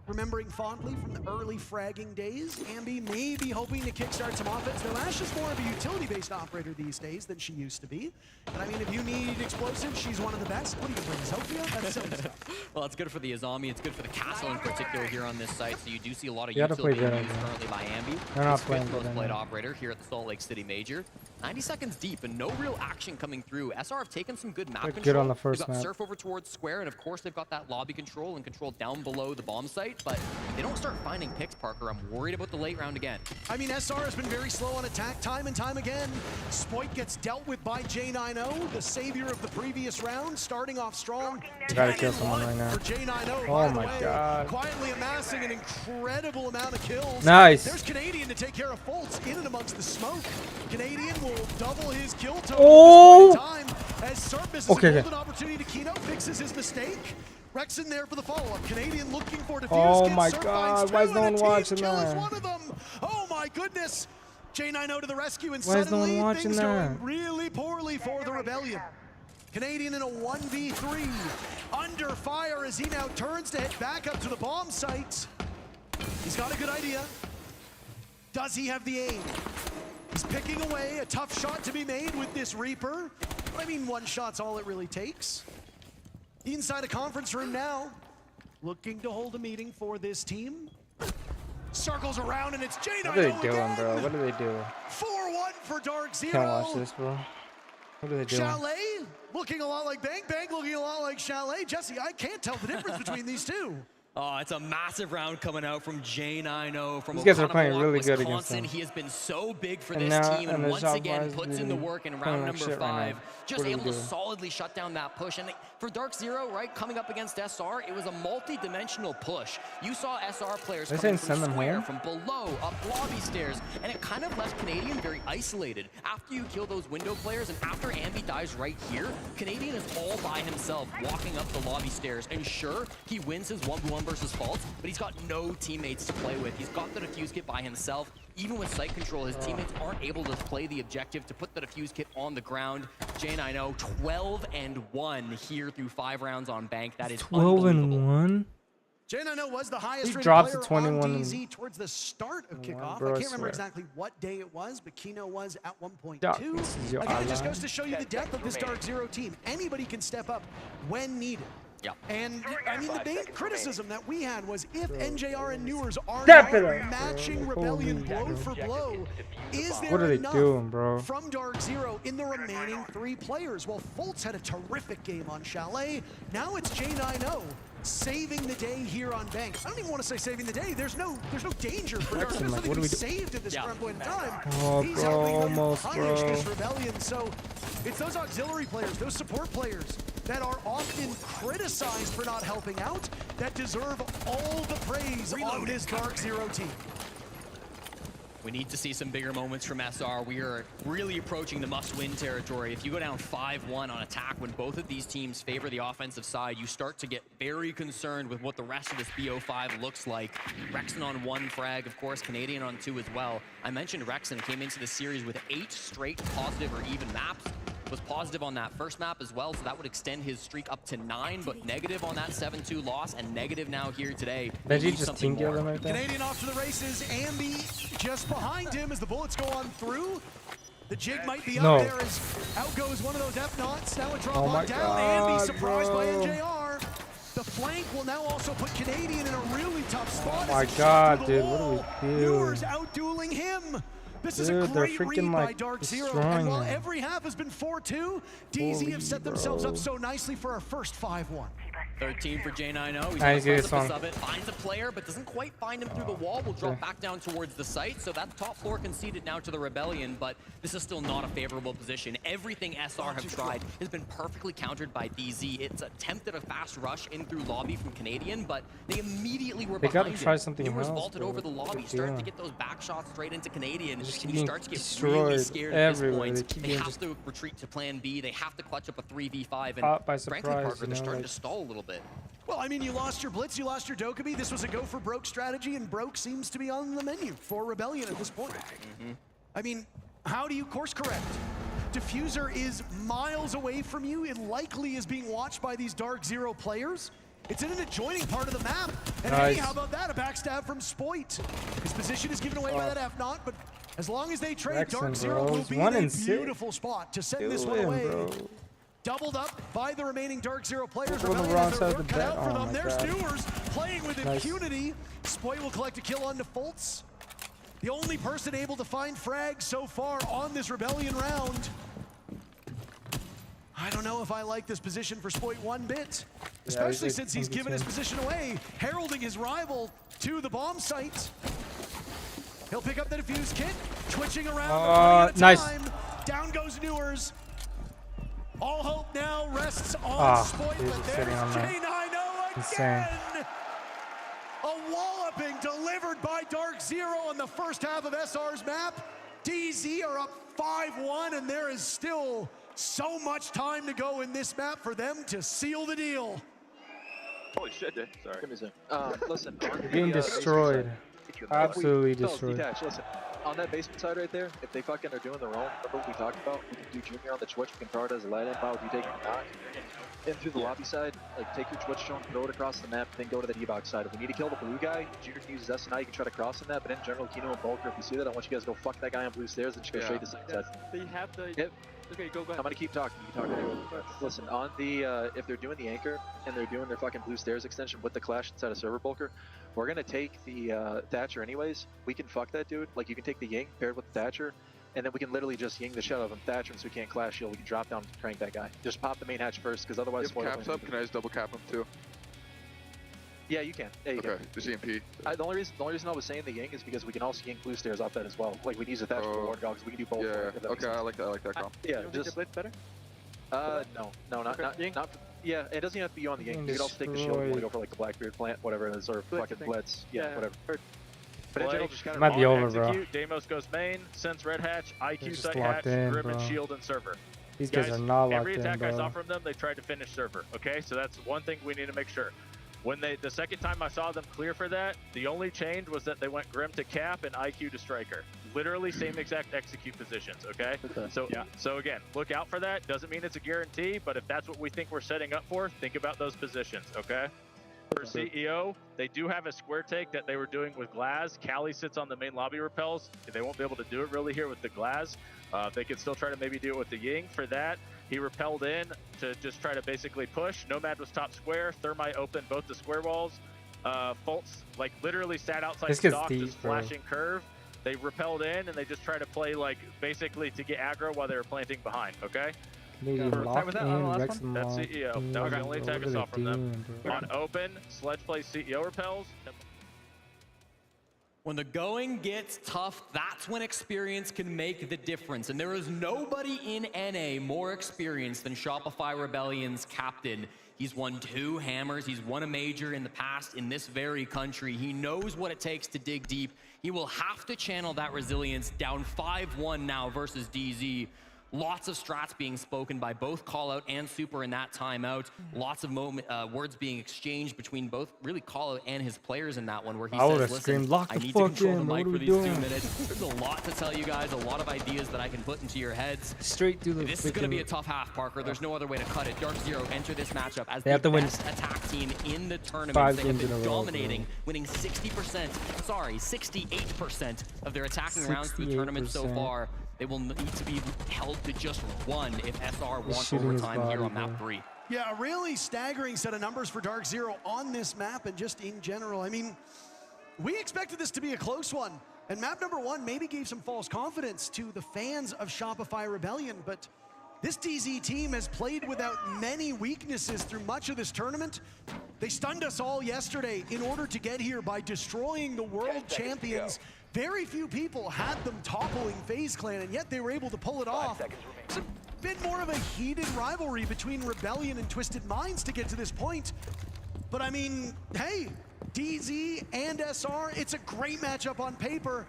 remembering fondly from the early fragging days. Ambi may be hoping to kickstart some offense. Though Ash is more of a utility-based operator these days than she used to be. And I mean, if you need explosives, she's one of the best. What do you bring, Zofia? That's silly stuff.
Well, it's good for the Azami. It's good for the castle in particular here on this site. So you do see a lot of
You gotta
utility
play
being
Jedi,
used
man.
currently by Ambi.
They're not
His
playing
fifth most
Jedi,
played
man.
operator here at the Salt Lake City Major. 90 seconds deep and no real action coming through. SR have taken some good map
They're
control.
good on the first
they've got
map.
Surf over towards Square, and of course they've got that lobby control and control down below the bomb site. But they don't start finding picks, Parker. I'm worried about the late round again.
I mean, SR has been very slow on attack time and time again. Spoit gets dealt with by J9O, the savior of the previous round, starting off strong.
You gotta kill someone right now.
For J9O,
Oh
by the
my
way,
God.
quietly amassing an incredible amount of kills.
Nice.
There's Canadian to take care of Fultz in and amongst the smoke. Canadian will double his kill total
Oh!
at this point in time as Serp misses
Okay,
a
okay.
golden opportunity to keynote, fixes his mistake. Rexon there for the follow-up. Canadian looking for defuse.
Oh
Gets
my
Serp
God,
finds
why is
two,
no
and
one
a team
watching
kill is
that?
one of them. Oh my goodness. J9O to the rescue, and
Why is no one
suddenly
watching
things
that?
going really poorly for the Rebellion. Canadian in a 1v3, under fire as he now turns to head back up to the bomb site. He's got a good idea. Does he have the aim? He's picking away, a tough shot to be made with this Reaper. I mean, one shot's all it really takes. Inside a conference room now, looking to hold a meeting for this team. Circles around and it's J9O
What are they doing,
again.
bro? What do they do?
4-1 for Dark Zero.
Can't watch this, bro. What are they doing?
Chalet looking a lot like Bang Bang, looking a lot like Chalet. Jesse, I can't tell the difference between these two.
Oh, it's a massive round coming out from J9O from
These guys are playing
Oconomowoc,
really good against
Wisconsin.
them.
He has been so big for
And
this
now-
team,
and
and
the
once
shot
again
wise
puts in the work in
playing
round
like
number
shit right
5.
now.
Just
What are we
able to
doing?
solidly shut down that push. And for Dark Zero, right, coming up against SR, it was a multi-dimensional push. You saw SR players
They
coming
saying
from
send them
square,
home?
from below, up lobby stairs, and it kind of left Canadian very isolated. After you kill those window players, and after Ambi dies right here, Canadian is all by himself walking up the lobby stairs. And sure, he wins his 1v1 versus Faults, but he's got no teammates to play with. He's got the defuse kit by himself. Even with site control, his teammates aren't able to play the objective to put the defuse kit on the ground. J9O 12-1 here through 5 rounds on Bank. That is
12
unbelievable.
and 1.
J9O was the highest
He
rated
drops
player
to 21
on
and-
DZ towards the start of kickoff.
bro, I
I can't remember
swear.
exactly what day it was, but Kino was at 1.2.
Doc, this is your
Again, it just
ally.
goes to show you the depth of this Dark Zero team. Anybody can step up when needed.
Yeah.
And I mean, the main criticism that we had was if NJR and Newers are
Step
not
it up,
matching
bro.
Rebellion
Holy
blow for blow, is there
What are they
enough
doing, bro?
from Dark Zero in the remaining 3 players? Well, Fultz had a terrific game on Chalet. Now it's J9O saving the day here on Bank. I don't even want to say saving the day. There's no danger for Dark. There's
like,
nothing
what
to
do
be
we do?
saved at this
Yeah.
current point in time.
Oh,
He's
bro,
helping them
almost,
punish
bro.
this Rebellion. So it's those auxiliary players, those support players that are often criticized for not helping out that deserve all the praise on this Dark Zero team.
We need to see some bigger moments from SR. We are really approaching the must-win territory. If you go down 5-1 on attack, when both of these teams favor the offensive side, you start to get very concerned with what the rest of this BO5 looks like. Rexon on 1 frag, of course, Canadian on 2 as well. I mentioned Rexon came into the series with 8 straight positive or even maps. Was positive on that first map as well, so that would extend his streak up to 9, but negative on that 7-2 loss, and negative now here today.
Benji just team killed him right there.
Canadian off to the races. Ambi just behind him as the bullets go on through. The jig might be up there as out goes one of those F-Knots. Now a drop on down. Ambi surprised by NJR. The flank will now also put Canadian in a really tough spot.
Oh my god, dude, what are we doing?
Newer's out-dueling him. This is a great read by Dark Zero, and while every half has been 4-2, DZ have set themselves up so nicely for our first 5-1.
13 for J90. He's
I
on the
get this
precipice
one.
of it, finds a player, but doesn't quite find him through the wall. Will drop back down towards the site, so that top floor conceded now to the Rebellion, but this is still not a favorable position. Everything SR have tried has been perfectly countered by DZ. It's attempted a fast rush in through lobby from Canadian, but they immediately were behind
gotta try something
Newer's
else,
vaulted
bro.
over the lobby,
What
starting
they
to get those back shots straight into Canadian, and
just
you
getting
start to get
destroyed
really scared at this
everywhere. They
point.
keep
They
getting
have to retreat to plan B. They have to clutch up a 3v5,
Caught by
and frankly,
surprise,
Parker,
you
they're
know,
starting
like-
to stall a little bit.
Well, I mean, you lost your Blitz, you lost your Dokkaebi. This was a go for broke strategy, and broke seems to be on the menu for Rebellion at this point. I mean, how do you course correct? Diffuser is miles away from you. It likely is being watched by these Dark Zero players. It's in an adjoining part of the map. And hey, how about that? A backstab from Spoit. His position is given away by that F-Naught, but as long as they trade, Dark Zero will be in a beautiful spot to send this one away. Doubled up by the remaining Dark Zero players. Rebellion has their work cut out for them. There's Newers playing with impunity. Spoit will collect a kill on Defaults. The only person able to find frags so far on this Rebellion round. I don't know if I like this position for Spoit one bit, especially since he's given his position away, heralding his rival to the bomb site. He'll pick up the defuse kit, twitching around.
Nice.
Down goes Newers. All hope now rests on Spoit, but there's J90 again! A walloping delivered by Dark Zero on the first half of SR's map. DZ are up 5-1, and there is still so much time to go in this map for them to seal the deal.
Holy shit, dude. Sorry.
Listen,
Getting destroyed. Absolutely destroyed.
Detach, listen, on that basement side right there, if they fucking are doing their own, remember what we talked about? We can do Junior on the Twitch, we can throw it as a light inbound, you take a knock. In through the lobby side, like take your Twitch drone, throw it across the map, then go to the D-box side. If we need to kill the blue guy, Junior can use his SNI, you can try to cross in that, but in general, Kino and Bulker, if you see that, I want you guys to go fuck that guy on blue stairs and just go straight to side.
They have the...
Yep.
Okay, go back.
I'm gonna keep talking. You can talk anyway. Listen, on the if they're doing the anchor and they're doing their fucking blue stairs extension with the clash inside of server Bulker, we're gonna take the Thatcher anyways. We can fuck that dude. Like you can take the Ying paired with the Thatcher, and then we can literally just Ying the shit out of him. Thatcher him so we can't clash shield. We can drop down and crank that guy. Just pop the main hatch first, because otherwise.
If caps up, can I just double cap him too?
Yeah, you can. Yeah, you can.
Just EMP.
The only reason I was saying the Ying is because we can also Ying blue stairs off that as well. Like we can use the Thatcher for ward dogs. We can do both.
Yeah. Okay, I like that comp.
Yeah, just
Blitz better?
no, not yeah, it doesn't even have to be you on the Ying. You can also take the shield if you want to go for like the Blackbeard plant, whatever it is, or fucking Blitz. Yeah, whatever. But in general, just kind of
might be over, bro.
Execute, Deimos goes main, sends red hatch, IQ
just
site
locked
hatch,
in,
Grim and
bro.
shield and server.
These guys are not locked
every
in,
attack I
bro.
saw from them, they tried to finish server. Okay, so that's one thing we need to make sure. When the second time I saw them clear for that, the only change was that they went Grim to cap and IQ to striker. Literally same exact execute positions, okay? So again, look out for that. Doesn't mean it's a guarantee, but if that's what we think we're setting up for, think about those positions, okay? For CEO, they do have a square take that they were doing with Glaz. Callie sits on the main lobby repels. They won't be able to do it really here with the Glaz. They could still try to maybe do it with the Ying. For that, he repelled in to just try to basically push. Nomad was top square. Thermite opened both the square walls. Fultz like literally sat outside stock, just flashing curve. They repelled in and they just try to play like basically to get aggro while they were planting behind, okay?
Locked in, Rex and
That's
locked
CEO.
in.
That was the only attack I saw from them.
Doing, bro?
On open, Sledge plays CEO repels.
When the going gets tough, that's when experience can make the difference. And there is nobody in NA more experienced than Shopify Rebellion's captain. He's won 2 hammers. He's won a major in the past in this very country. He knows what it takes to dig deep. He will have to channel that resilience. Down 5-1 now versus DZ. Lots of strats being spoken by both Callout and Super in that timeout. Lots of words being exchanged between both really Callout and his players in that one, where he
I
says,
would've
listen,
screamed, "Lock
I
the
need to
fuck
control the
in,
mic
what are
for
we
these 2
doing?"
minutes. There's a lot to tell you guys, a lot of ideas that I can put into your heads.
Straight through the
This is going to be a
freaking-
tough half, Parker. There's no other way to cut it. Dark Zero enter this matchup as
They have
the
to win
best attack team in the tournament.
5
They have
games
been
in a row,
dominating, winning 68% of their attacking rounds through the tournament so
68%.
far. They will need to be held to just 1 if SR wants
shooting his
overtime here
body,
on map
bro.
3.
Yeah, a really staggering set of numbers for Dark Zero on this map and just in general. I mean, we expected this to be a close one. And map number 1 maybe gave some false confidence to the fans of Shopify Rebellion, but this DZ team has played without many weaknesses through much of this tournament. They stunned us all yesterday in order to get here by destroying the world champions. Very few people had them toppling FaZe Clan, and yet they were able to pull it off. It's a bit more of a heated rivalry between Rebellion and Twisted Minds to get to this point. But I mean, hey, DZ and SR, it's a great matchup on paper.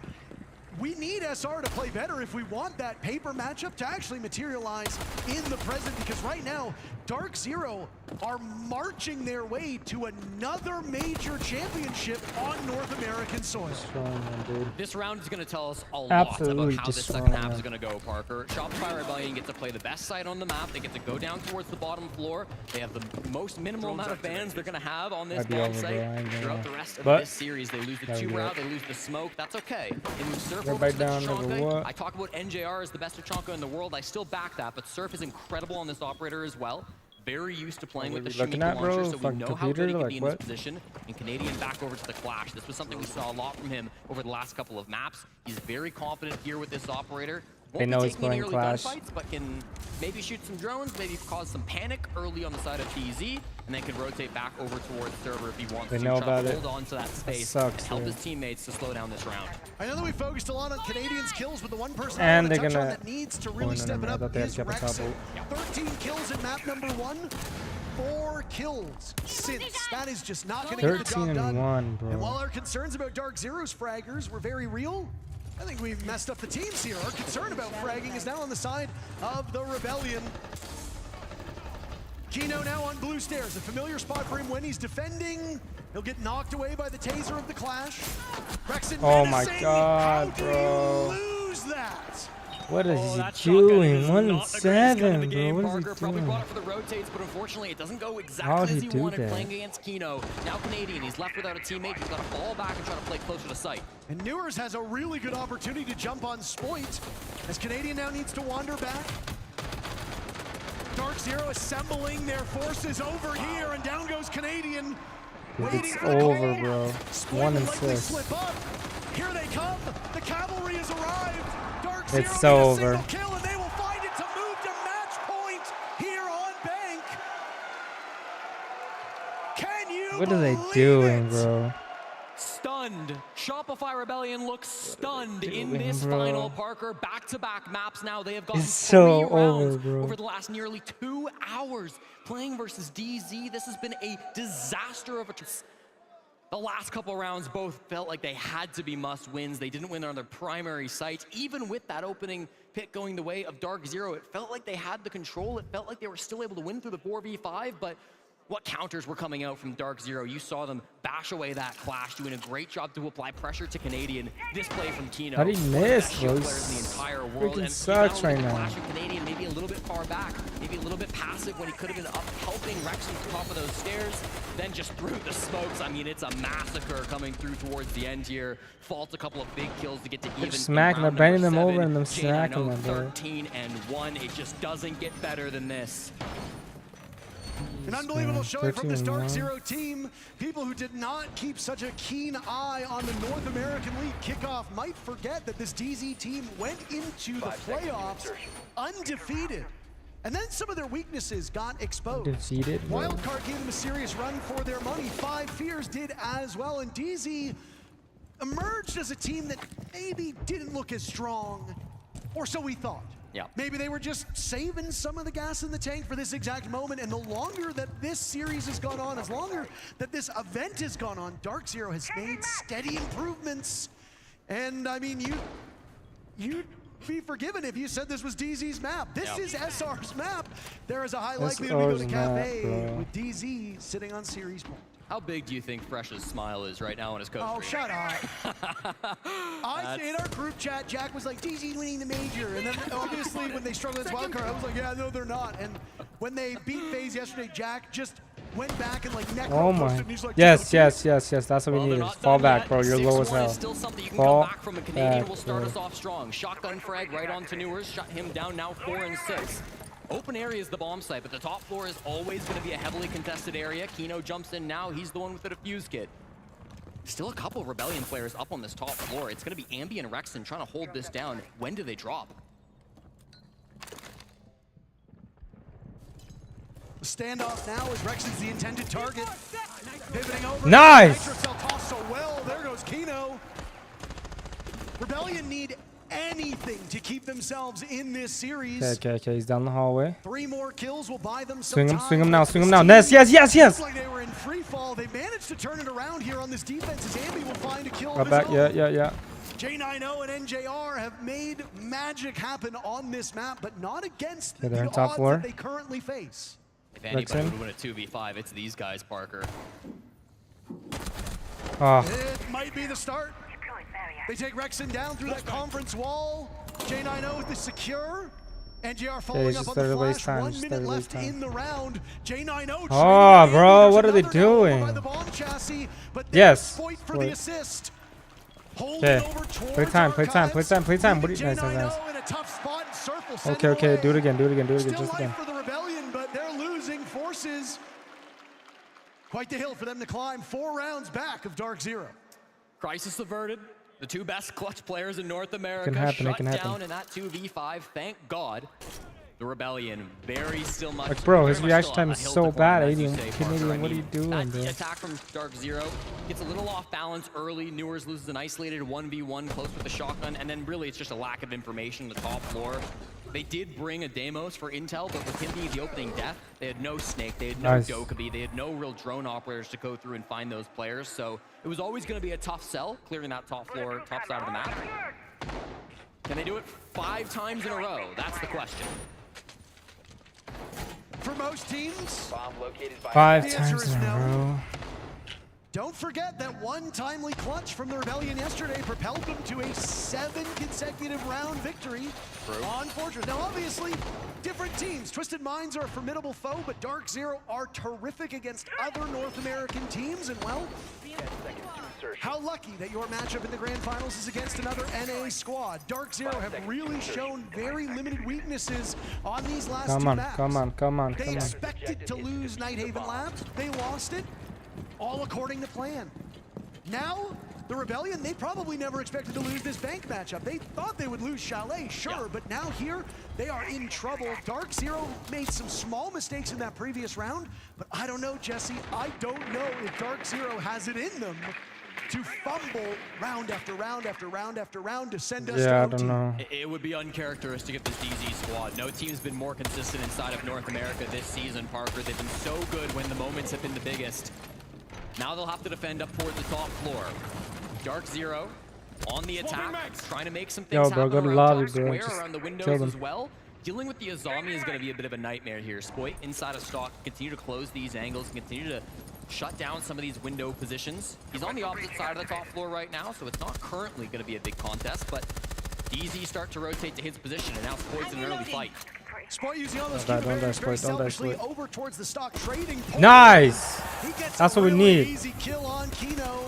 We need SR to play better if we want that paper matchup to actually materialize in the present, because right now, Dark Zero are marching their way to another major championship on North American soil.
Destroying them, dude.
This round is going to tell us a lot
Absolutely
about how this second
destroying
half is
them.
going to go, Parker. Shopify Rebellion get to play the best side on the map. They get to go down towards the bottom floor. They have the most minimal amount of bans they're going to have on this
I'd be
bomb
over, bro. I
site.
ain't gonna
Throughout
lie.
the rest of
But
this series, they lose the
gotta
2
do
round,
it.
they lose the smoke. That's okay. They move Surf
Everybody
over to
down, number
Tachanka.
what?
I talk about NJR as the best Tachanka in the world. I still back that, but Surf is incredible on this operator as well. Very used to playing with the
What are we looking
Shumiko
at, bro?
launcher, so we
Fucking
know how
computer?
good he can
Like
be in
what?
this position. And Canadian back over to the Clash. This was something we saw a lot from him over the last couple of maps. He's very confident here with this operator.
They
Won't
know
be
he's
taking any
playing
early
Clash.
gunfights, but can maybe shoot some drones, maybe cause some panic early on the side of DZ, and then can rotate back over towards the server if he wants
They
to.
know
Try
about
to
it.
hold on to that space
sucks,
and help
yeah.
his teammates to slow down this round.
I know that we focused a lot on Canadians' kills, but the one person
And
I want to
they're
touch on
gonna
that needs to
point
really
on
step
him.
it
I
up
thought they had
is
kept a
Rexon.
couple.
13 kills in map number 1. 4 kills since. That is just not going to get the
13
job done.
and 1, bro.
And while our concerns about Dark Zero's fraggers were very real, I think we've messed up the teams here. Our concern about fragging is now on the side of the Rebellion. Kino now on blue stairs, a familiar spot for him when he's defending. He'll get knocked away by the taser of the Clash. Rexon
Oh my
menacing.
God,
How do
bro.
you lose that?
What is
Oh, that
he
shotgun
doing?
is
1 and
not the greatest gun in
7,
the
bro.
game,
What
Parker
is he
probably
doing?
brought it for the rotates, but unfortunately it doesn't go
How'd
exactly
he
as he
do
wanted
that?
playing against Kino. Now Canadian, he's left without a teammate. He's got to fall back and try to play closer to sight.
And Newers has a really good opportunity to jump on Spoit, as Canadian now needs to wander back. Dark Zero assembling their forces over here, and down goes Canadian. Waiting
It's
for the
over,
call.
bro.
Spoit
1
will
and
likely
6.
slip up. Here they come. The cavalry has arrived. Dark Zero
It's so
need a
over.
single kill, and they will find it to move to match point here on Bank. Can you
What are they
believe
doing,
it?
bro?
Stunned. Shopify Rebellion looks stunned in
doing,
this
bro?
final, Parker. Back-to-back maps now. They have gone
It's so
3 rounds
over, bro.
over the last nearly 2 hours playing versus DZ. This has been a disaster of a... The last couple rounds both felt like they had to be must-wins. They didn't win on their primary sites. Even with that opening pick going the way of Dark Zero, it felt like they had the control. It felt like they were still able to win through the 4v5, but what counters were coming out from Dark Zero? You saw them bash away that Clash, doing a great job to apply pressure to Canadian. This play from Kino.
How'd he
one of the best
miss,
shield
bro?
players in the entire world.
Freaking
And
sucks
you know,
right now.
Clash and Canadian maybe a little bit far back, maybe a little bit passive when he could have been up helping Rex at the top of those stairs, then just through the smokes. I mean, it's a massacre coming through towards the end here. Fault a couple of big kills to get to even.
smacking
in round
them, bending
number
them over
7.
and them
Jane, I know,
smacking them, bro.
13 and 1. It just doesn't get better than this.
An unbelievable showing from this
13
Dark
and 1.
Zero team. People who did not keep such a keen eye on the North American League kickoff might forget that this DZ team went into the playoffs undefeated. And then some of their weaknesses got exposed.
Undefeated, bro.
Wildcard gave them a serious run for their money. Five Fears did as well. And DZ emerged as a team that maybe didn't look as strong, or so we thought.
Yeah.
Maybe they were just saving some of the gas in the tank for this exact moment. And the longer that this series has gone on, as longer that this event has gone on, Dark Zero has made steady improvements. And I mean, you'd be forgiven if you said this was DZ's map. This is SR's map. There is a high likelihood we go to Cafe with DZ sitting on series point.
How big do you think Fresh's smile is right now on his coach?
Oh, shut up. In our group chat, Jack was like, DZ winning the major. And then obviously when they struggled against Wildcard, I was like, yeah, no, they're not. And when they beat FaZe yesterday, Jack just went back and like necro posted, and he's like,
yes. That's what we needed. Fall back, bro. You're low as hell.
Still something you can
Fall
come back from. A Canadian
back,
will start
bro.
us off strong. Shotgun frag right onto Newers. Shut him down now 4 and 6. Open area is the bomb site, but the top floor is always going to be a heavily contested area. Kino jumps in now. He's the one with the defuse kit. Still a couple of Rebellion players up on this top floor. It's going to be Ambi and Rexon trying to hold this down. When do they drop?
The standoff now is Rexon's the intended target. Pivoting over.
Nice!
Nitrocell tossed so well. There goes Kino. Rebellion need anything to keep themselves in this series.
Okay. He's down the hallway.
3 more kills will buy them some
Swing him,
time.
swing him now,
But
swing him
this
now.
team
Yes.
looks like they were in free fall. They managed to turn it around here on this defense as Ambi will find a kill.
Right back. Yeah.
J90 and NJR have made magic happen on this map, but not against
Okay,
the
they're on
odds
top floor.
that they currently face.
If anybody
Rexon.
would win a 2v5, it's these guys, Parker.
Oh,
It might be the start.
Deploying barrier.
They take Rexon down through that conference wall. J90 with the secure. NJR following
he's
up
just
on the
started to waste
flash.
time,
1
just
minute
started to
left
waste
in the round. J90.
Oh, bro, what are they doing?
By the bomb chassis, but
Yes.
fight for the
Wait.
assist. Hold
Okay.
it over
Play
towards
time. Play time.
Archives.
What are you
J90
nice.
in a tough spot. Surf will send
Okay.
it
Do it
away.
again.
Still
Just
life
again.
for the Rebellion, but they're losing forces. Quite the hill for them to climb. 4 rounds back of Dark Zero.
Crisis averted. The 2 best clutch players in North America
happen, it
shut
can happen.
down in that 2v5. Thank God. The Rebellion very still much.
Like, bro, his
very much
reaction
still
time
on a
is
hill
so
to
bad.
climb, as you
Canadian,
say, Parker. I
what are you
mean,
doing,
that
bro?
attack from Dark Zero gets a little off balance early. Newers loses an isolated 1v1 close with the shotgun, and then really it's just a lack of information on the top floor. They did bring a Deimos for intel, but with him being the opening death, they had no Snake, they had no
Nice.
Dokkaebi, they had no real drone operators to go through and find those players. So it was always going to be a tough sell, clearing that top floor, top side of the map. Can they do it 5 times in a row? That's the question.
For most teams,
5
The answer
times
is
in a
no.
row.
don't forget that one timely clutch from the Rebellion yesterday propelled them to a 7 consecutive round victory on Fortress. Now, obviously, different teams. Twisted Minds are a formidable foe, but Dark Zero are terrific against other North American teams. And, well, how lucky that your matchup in the Grand Finals is against another NA squad. Dark Zero have really shown very limited weaknesses on these last 2 maps.
Come on.
They expected to lose Nighthaven Labs. They lost it, all according to plan. Now, the Rebellion, they probably never expected to lose this bank matchup. They thought they would lose Chalet, sure, but now here, they are in trouble. Dark Zero made some small mistakes in that previous round, but I don't know, Jesse. I don't know if Dark Zero has it in them to fumble round after round after round after round to send us to
Yeah, I
OT.
don't know.
It would be uncharacteristic of this DZ squad. No team's been more consistent inside of North America this season, Parker. They've been so good when the moments have been the biggest. Now they'll have to defend up towards the top floor. Dark Zero on the attack, trying to make some things
Yo, bro,
happen
go to
around
lobby,
top
bro.
square,
Just
around the
kill
windows
them.
as well. Dealing with the Azami is going to be a bit of a nightmare here. Spoit inside of stock, continue to close these angles, continue to shut down some of these window positions. He's on the opposite side of the top floor right now, so it's not currently going to be a big contest, but DZ start to rotate to his position, and now Spoit's in an early fight.
Spoit using all those
Don't die,
cube barriers
Spoit,
very
don't die,
selfishly
Spoit.
over towards the stock trading point.
Nice.
He gets
That's
a
what we
really
need.
Easy kill on Kino.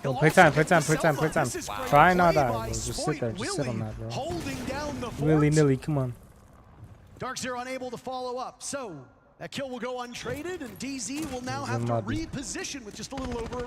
Yo,
He'll
play
also
time.
get the self-up. This is great
Try not
play
die,
by
bro. Just
Spoit
sit there. Just sit on
Willie
that, bro.
holding down the fort.
Willy-nilly, come on.
Dark Zero unable to follow up. So that kill will go untraded, and DZ will now have to
lobby.
reposition with just a little over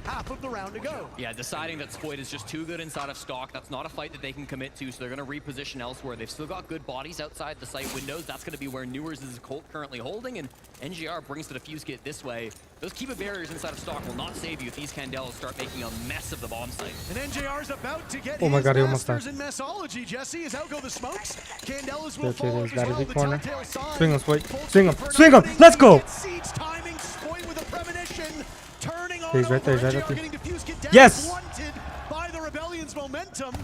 half of the round to go.
Yeah, deciding that Spoit is just too good inside of stock. That's not a fight that they can commit to, so they're going to reposition elsewhere. They've still got good bodies outside the site windows. That's going to be where Newers is currently holding, and NGR brings the defuse kit this way. Those Kiba barriers inside of stock will not save you if these Candelas start making a mess of the bomb site.
And NJR's about to get
Oh my
his
God, he almost
masters in messology, Jesse. As out go the smokes. Candelas will
There
fall
is
as
that
well.
big
The
corner.
telltale sign.
Swing him, Spoit.
Full
Swing him.
for an
Swing him.
opening.
Let's go.
Gets Siege timing. Spoit with a premonition. Turning on
He's right there, he's
over.
right
NJR
there.
getting diffuse kit down.
Yes.
Blunted by the Rebellion's momentum.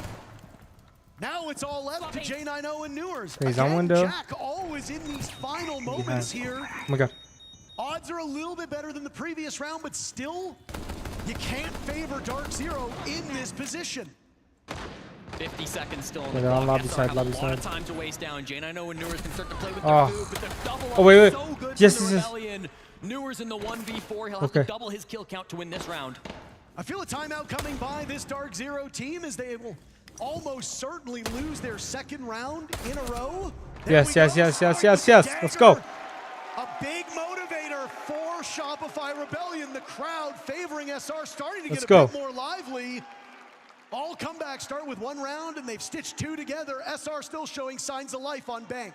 Now it's all left to J90 and Newers.
He's on
Again,
window.
Jack always in these final moments here.
Oh my God.
Odds are a little bit better than the previous round, but still, you can't favor Dark Zero in this position.
50 seconds still on
Yeah,
the
they're on
clock.
lobby
SR
side,
have
lobby
a lot of
side.
time to waste down. J90 and Newers can start to play with
Oh.
their food, but the double
Oh, wait, wait.
so good
Yes,
from the
yes, yes.
Rebellion. Newers in the 1v4. He'll have to
Okay.
double his kill count to win this round.
I feel a timeout coming by this Dark Zero team as they will almost certainly lose their second round in a row. There
Yes,
we
yes,
go.
yes, yes,
Spoit
yes,
with
yes.
the
Let's go.
dagger. A big motivator for Shopify Rebellion. The crowd favoring SR starting to
Let's
get a
go.
bit more lively. All comebacks start with one round and they've stitched two together. SR still showing signs of life on Bank.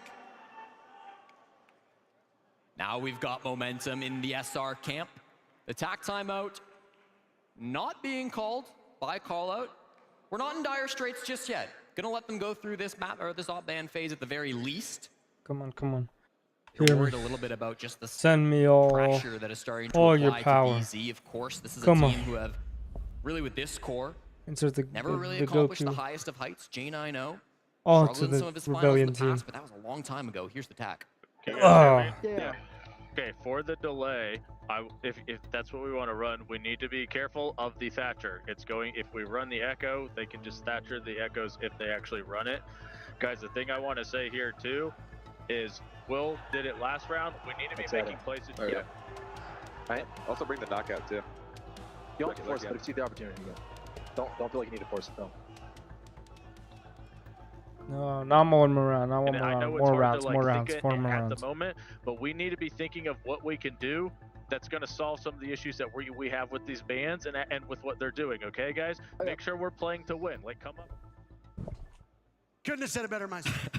Now we've got momentum in the SR camp. The tack timeout not being called by callout. We're not in dire straits just yet. Gonna let them go through this map or this op ban phase at the very least.
Come on, come on.
You're
Hear me.
worried a little bit about just the
Send me all.
pressure that is starting to
all your
apply
power.
to BZ. Of course, this is
Come
a
on.
team who have really with this core
Insert the
never really
the
accomplished the
Goku.
highest of heights. J90
Oh,
struggled
to
in some
the
of his finals in
Rebellion
the
team.
past, but that was a long time ago. Here's the tack.
Okay,
Oh.
Yeah.
Okay, for the delay, if that's what we want to run, we need to be careful of the Thatcher. It's going, if we run the Echo, they can just Thatcher the Echoes if they actually run it. Guys, the thing I want to say here too is Will did it last round. We need to be
Excited.
making places.
Oh, yeah.
Right?
Also bring the knockout too.
You don't
Like
have
it
to force it,
again.
but if you see the opportunity, you go. Don't feel like you need to force it though.
No, not one more round. Not one
And
more
I know
round.
it's
More
hard
rounds.
to like
More
think
rounds.
it
4 more
at
rounds.
the moment, but we need to be thinking of what we can do that's going to solve some of the issues that we have with these bands and with what they're doing. Okay, guys, make sure we're playing to win. Like, come up.
Couldn't have said it better myself.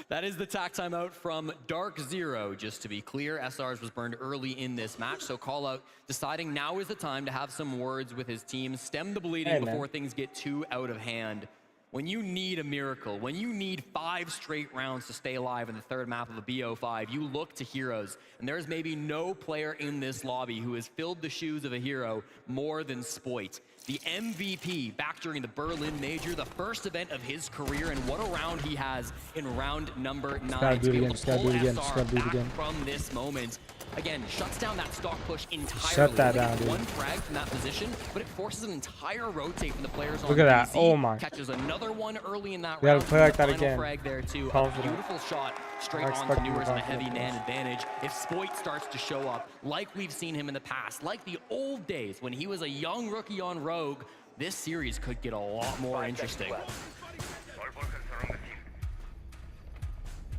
That is the tack timeout from Dark Zero. Just to be clear, SR's was burned early in this match, so call out deciding now is the time to have some words with his team, stem the bleeding
Hey, man.
before things get too out of hand. When you need a miracle, when you need 5 straight rounds to stay alive in the third map of a BO5, you look to heroes. And there's maybe no player in this lobby who has filled the shoes of a hero more than Spoit. The MVP back during the Berlin Major, the first event of his career, and what a round he has in round number 9.
gotta
to
do it
be able
again,
to
just gotta
pull
do it again,
SR
just gotta do it
back
again.
from this moment. Again, shuts down that stock push entirely.
Shut that
Only
down,
gets
dude.
one frag from that position, but it forces an entire rotate from the players on
Look at that.
BZ.
Oh my.
Catches another one early in that
You gotta
round.
play
and
like
the
that
final
again.
frag there too. A
Confident.
beautiful shot straight
I
on to
expect you to
Newers and a
be
heavy
confident.
NAN advantage. If Spoit starts to show up like we've seen him in the past, like the old days when he was a young rookie on Rogue, this series could get a lot more interesting.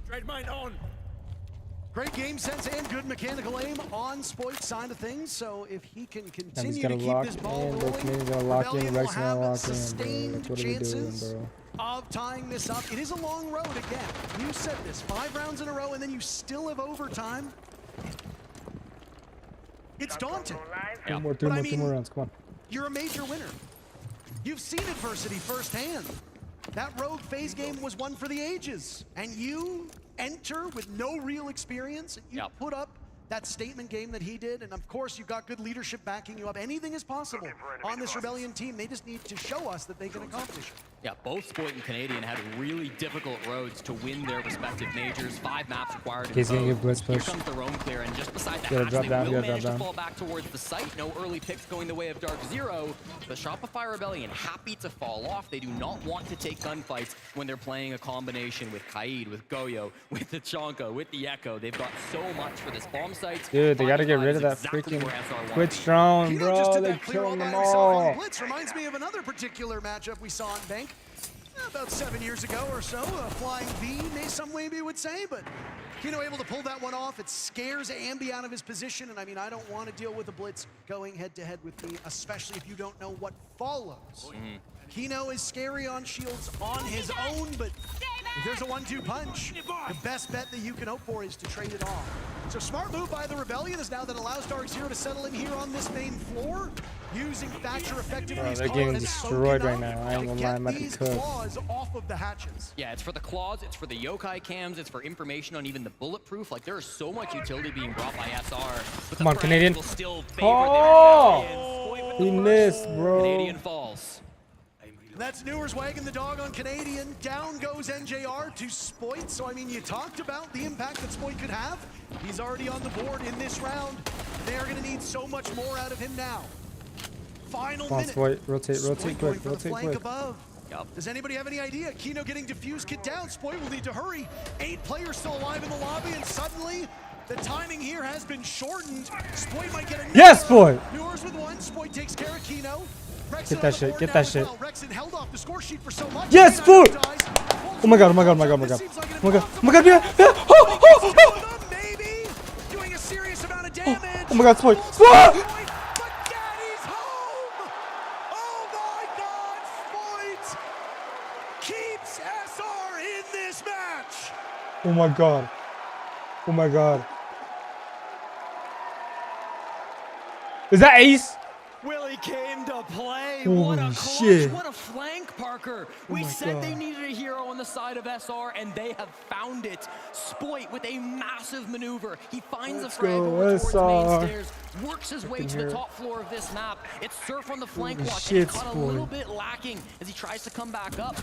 Trade mine on.
Great game sense and good mechanical aim on Spoit's side of things. So if he can
And he's
continue
gonna
to keep
lock
this ball
in. Both
rolling,
Canadians gonna lock in.
Rebellion will
Rex gonna
have
lock in, bro.
sustained
Like, what are we doing,
chances
bro?
of tying this up. It is a long road again. You said this, 5 rounds in a row, and then you still have overtime. It's daunting.
Two more,
But I
two more
mean-
rounds. Come on.
You're a major winner. You've seen adversity firsthand. That Rogue phase game was one for the ages. And you enter with no real experience. You
Yep.
put up that statement game that he did. And of course, you've got good leadership backing you up. Anything is possible on this Rebellion team. They just need to show us that they can accomplish it.
Yeah, both Spoit and Canadian had really difficult roads to win their respective majors. 5 maps required in
He's gonna
both.
give blitz
Here
push.
comes the roam clear, and just beside the
Gotta
hatch,
drop
they
down,
will
gotta
manage
drop
to
down.
fall back towards the site. No early picks going the way of Dark Zero. The Shopify Rebellion happy to fall off. They do not want to take gunfights when they're playing a combination with Kaid, with Goyo, with the Chonka, with the Echo. They've got so much for this bomb site.
Dude, they gotta get
5-5
rid of
is
that
exactly
freaking
where SR want to
Twitch
be.
drone,
Kino just
bro.
did
They're
that clear all
killing
by
them
himself on
all.
Blitz. Reminds me of another particular matchup we saw in Bank. about 7 years ago or so, a flying V, some maybe would say, but Kino able to pull that one off. It scares Ambi out of his position, and I mean, I don't want to deal with a blitz going head-to-head with me, especially if you don't know what follows. Kino is scary on shields on his own, but if there's a 1-2 punch, the best bet that you can hope for is to trade it off. So smart move by the Rebellion is now that allows Dark Zero to settle in here on this main floor, using Thatcher effectively.
Bro, they're getting destroyed right now. I ain't gonna lie, I'm about to cook.
Claws off of the hatches.
Yeah, it's for the claws, it's for the yokai cams, it's for information on even the bulletproof. Like, there is so much utility being brought by SR. But
Come on, Canadian.
will still favor
Oh!
their
He missed, bro.
Canadian falls.
That's Newers wagging the dog on Canadian. Down goes NJR to Spoit. So, I mean, you talked about the impact that Spoit could have. He's already on the board in this round. They're going to need so much more out of him now. Final
Come on,
minute.
Spoit. Rotate
Spoit
quick,
going for the
rotate
flank
quick.
above.
Yep.
Does anybody have any idea? Kino getting diffused kit down. Spoit will need to hurry. 8 players still alive in the lobby, and suddenly the timing here has been shortened. Spoit might get a
Yes, Spoit!
Newers with 1. Spoit takes care of Kino.
Get that shit, get that shit.
Rexon held off the score sheet for so much.
Yes, Spoit! Oh my god, oh my god, oh my god, oh my god. Oh my god, oh my god, yeah, yeah. Oh,
Maybe doing a serious amount of damage.
oh my god, Spoit. Spoit!
But Daddy's home! Oh my god, Spoit keeps SR in this match!
Oh my god. Oh my god. Is that Ace?
Willie came to play.
Holy
What a clutch.
shit.
What a flank, Parker. We
my
said they
God.
needed a hero on the side of SR, and they have found it. Spoit with a massive maneuver. He finds
Let's
a frag
go,
over towards main
SR.
stairs, works his way to the top floor of this map. It's Surf on the flank
Holy
watch,
shit,
and he caught a little
Spoit.
bit lacking as he tries to come back up.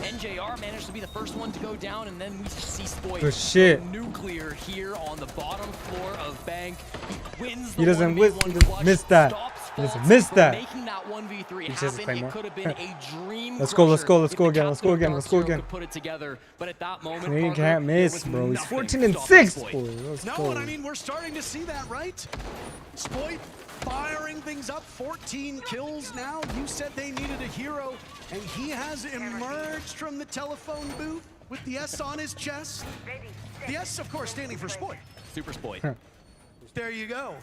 NJR managed to be the first one to go down, and then we see Spoit
Good shit.
go nuclear here on the bottom floor of Bank. He wins the
He doesn't
1v1
he doesn't
clutch,
miss that.
stops
He doesn't
Fultz
miss
from
that.
making that 1v3
He says
happen.
Claymore.
It could have been a dream.
Let's go, let's go, let's
crusher
go
if the
again, let's go
captain of
again,
Dark
let's go
Zero
again.
could put it together, but at that moment,
Canadian
Parker,
can't
there
miss,
was
bro. He's
nothing
14 and
stopping
6,
Spoit.
boy. Let's
No,
go.
and I mean, we're starting to see that, right? Spoit firing things up, 14 kills now. You said they needed a hero, and he has emerged from the telephone booth with the S on his chest. The S, of course, standing for Spoit.
Super Spoit.
There you go.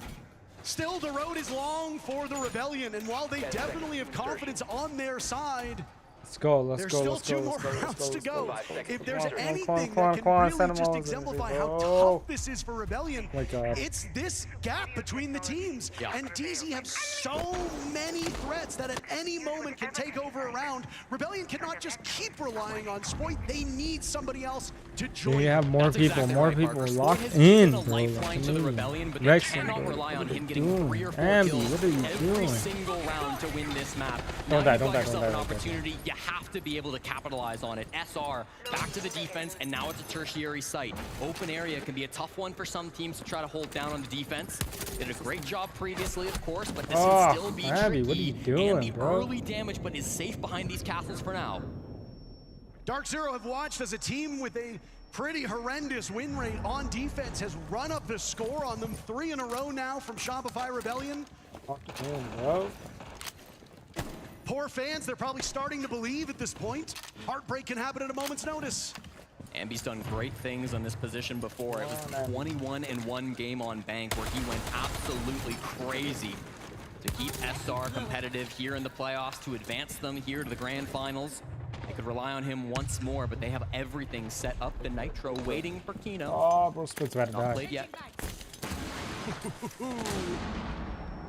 Still, the road is long for the Rebellion, and while they definitely have confidence on their side,
Let's go, let's
there's
go,
still
let's
2
go,
more
let's go,
rounds to
let's go,
go.
let's go.
If there's
Come on,
anything
come
that
on,
can
come on,
really
send 'em
just
all,
exemplify
let's
how
go.
tough this is for Rebellion,
My God.
it's this gap between the teams.
Yeah.
And DZ have so many threats that at any moment can take over a round. Rebellion cannot just keep relying on Spoit. They need somebody else to join.
We have more
That's
people,
exactly
more
right,
people
Parker. Spoit
locked
has
in,
been a
bro.
lifeline to the Rebellion, but they
Rexon,
cannot
bro.
rely on
What are
him
you
getting
doing?
3 or 4
Ambi,
kills
what are you
every
doing?
single round to win this map.
Don't
Now
die,
you've
don't
got
die,
yourself
don't
an
die, don't die.
opportunity. You have to be able to capitalize on it. SR back to the defense, and now it's a tertiary site. Open area can be a tough one for some teams to try to hold down on the defense. Did a great job previously, of course, but this
Oh,
can still be
Ambi,
tricky.
what are you doing,
and the
bro?
early damage, but is safe behind these castles for now.
Dark Zero have watched as a team with a pretty horrendous win rate on defense has run up the score on them 3 in a row now from Shopify Rebellion.
Locked in, bro.
Poor fans, they're probably starting to believe at this point. Heartbreak can happen at a moment's notice.
Ambi's done great things on this position before. It was the 21-1 game on Bank where he went absolutely crazy to keep SR competitive here in the playoffs, to advance them here to the grand finals. They could rely on him once more, but they have everything set up in Nitro waiting for Kino.
Oh, bro, Spoit's about to
Not
die.
played yet.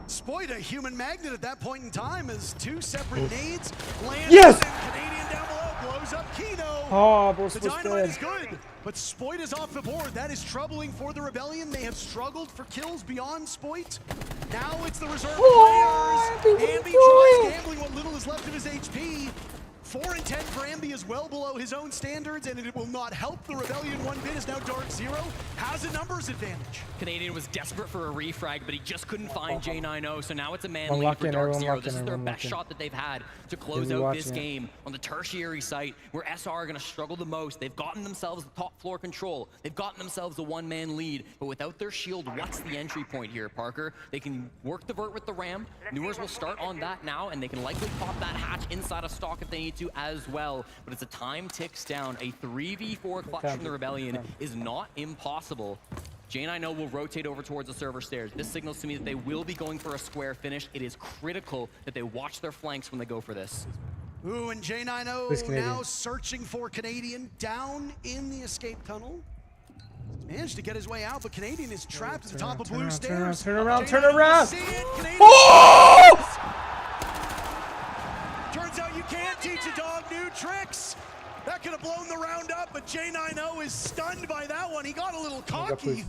Spoit, a human magnet at that point in time, as 2 separate nades land.
Yes!
And Canadian down below blows up Kino.
Oh, bro,
The
Spoit's
dynamite is
dead.
good, but Spoit is off the board. That is troubling for the Rebellion. They have struggled for kills beyond Spoit. Now it's the reserve
Oh,
players.
Ambi, what are you
Ambi tries
doing?
gambling what little is left of his HP. 4 and 10 for Ambi is well below his own standards, and it will not help the Rebellion one bit as now Dark Zero has a numbers advantage.
Canadian was desperate for a refrag, but he just couldn't find J90, so now it's a man
One
lead
lock
for
in,
Dark
everyone
Zero.
lock
This
in,
is their
everyone
best
lock in.
shot that they've had to close
Really
out this
watching it.
game on the tertiary site where SR are going to struggle the most. They've gotten themselves the top floor control. They've gotten themselves a one-man lead, but without their shield, what's the entry point here, Parker? They can work the vert with the Ram. Newers will start on that now, and they can likely pop that hatch inside of stock if they need to as well. But as the time ticks down, a 3v4 clutch from the Rebellion is not impossible. J9O will rotate over towards the server stairs. This signals to me that they will be going for a square finish. It is critical that they watch their flanks when they go for this.
Ooh, and J9O now searching for Canadian down in the escape tunnel. Managed to get his way out, but Canadian is trapped at the top of blue stairs.
Turn around.
See it.
Oh!
Turns out you can't teach a dog new tricks. That could have blown the round up, but J9O is stunned by that one. He got a little cocky.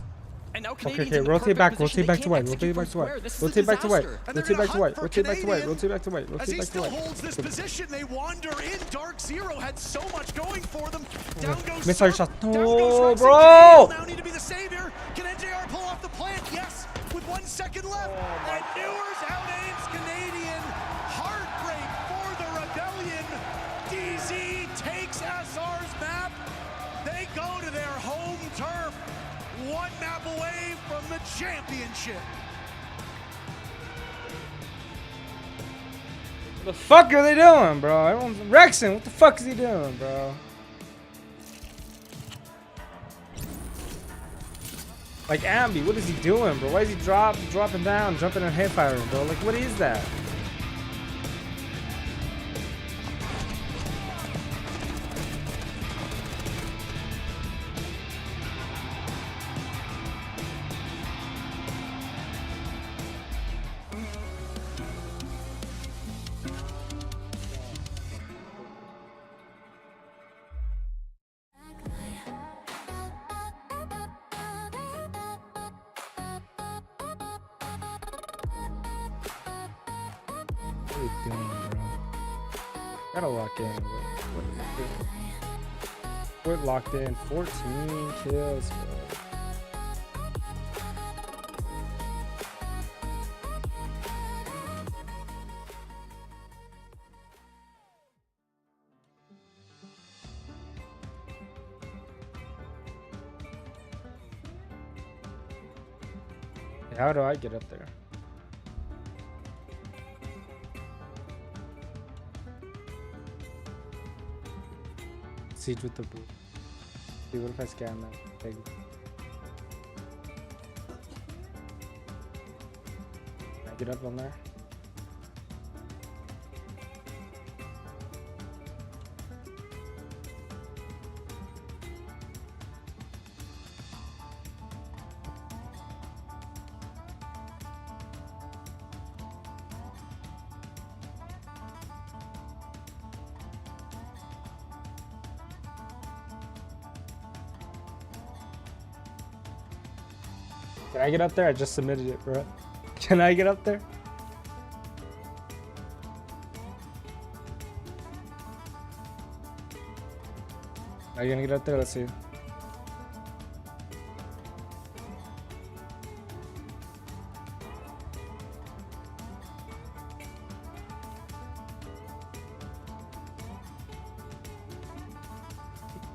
And now
Okay, rotate back to white, rotate back to white, rotate back to white, rotate back to white, rotate back to white, rotate back to white,
As
rotate
he
back to
still
white.
holds this position, they wander in. Dark Zero had so much going for them. Down goes
Missile
Surf,
shot.
down
No,
goes Rex,
bro!
and Canadian now need to be the savior. Can NJR pull off the plant? Yes, with 1 second left. And Newers out-aims Canadian. Heartbreak for the Rebellion. DZ takes SR's map. They go to their home turf. 1 map away from the championship.
What the fuck are they doing, bro? Everyone's Rexon. What the fuck is he doing, bro? Like Ambi, what is he doing, bro? Why is he dropping down, jumping and hip firing, bro? Like, what is that? What are you doing, bro? Gotta lock in, bro. What are you doing? We're locked in. 14 kills, bro. How do I get up there? Siege with the blue. See, what if I scan that? Big. Can I get up on there? Can I get up there? I just submitted it, bro. Can I get up there? Are you gonna get up there? Let's see.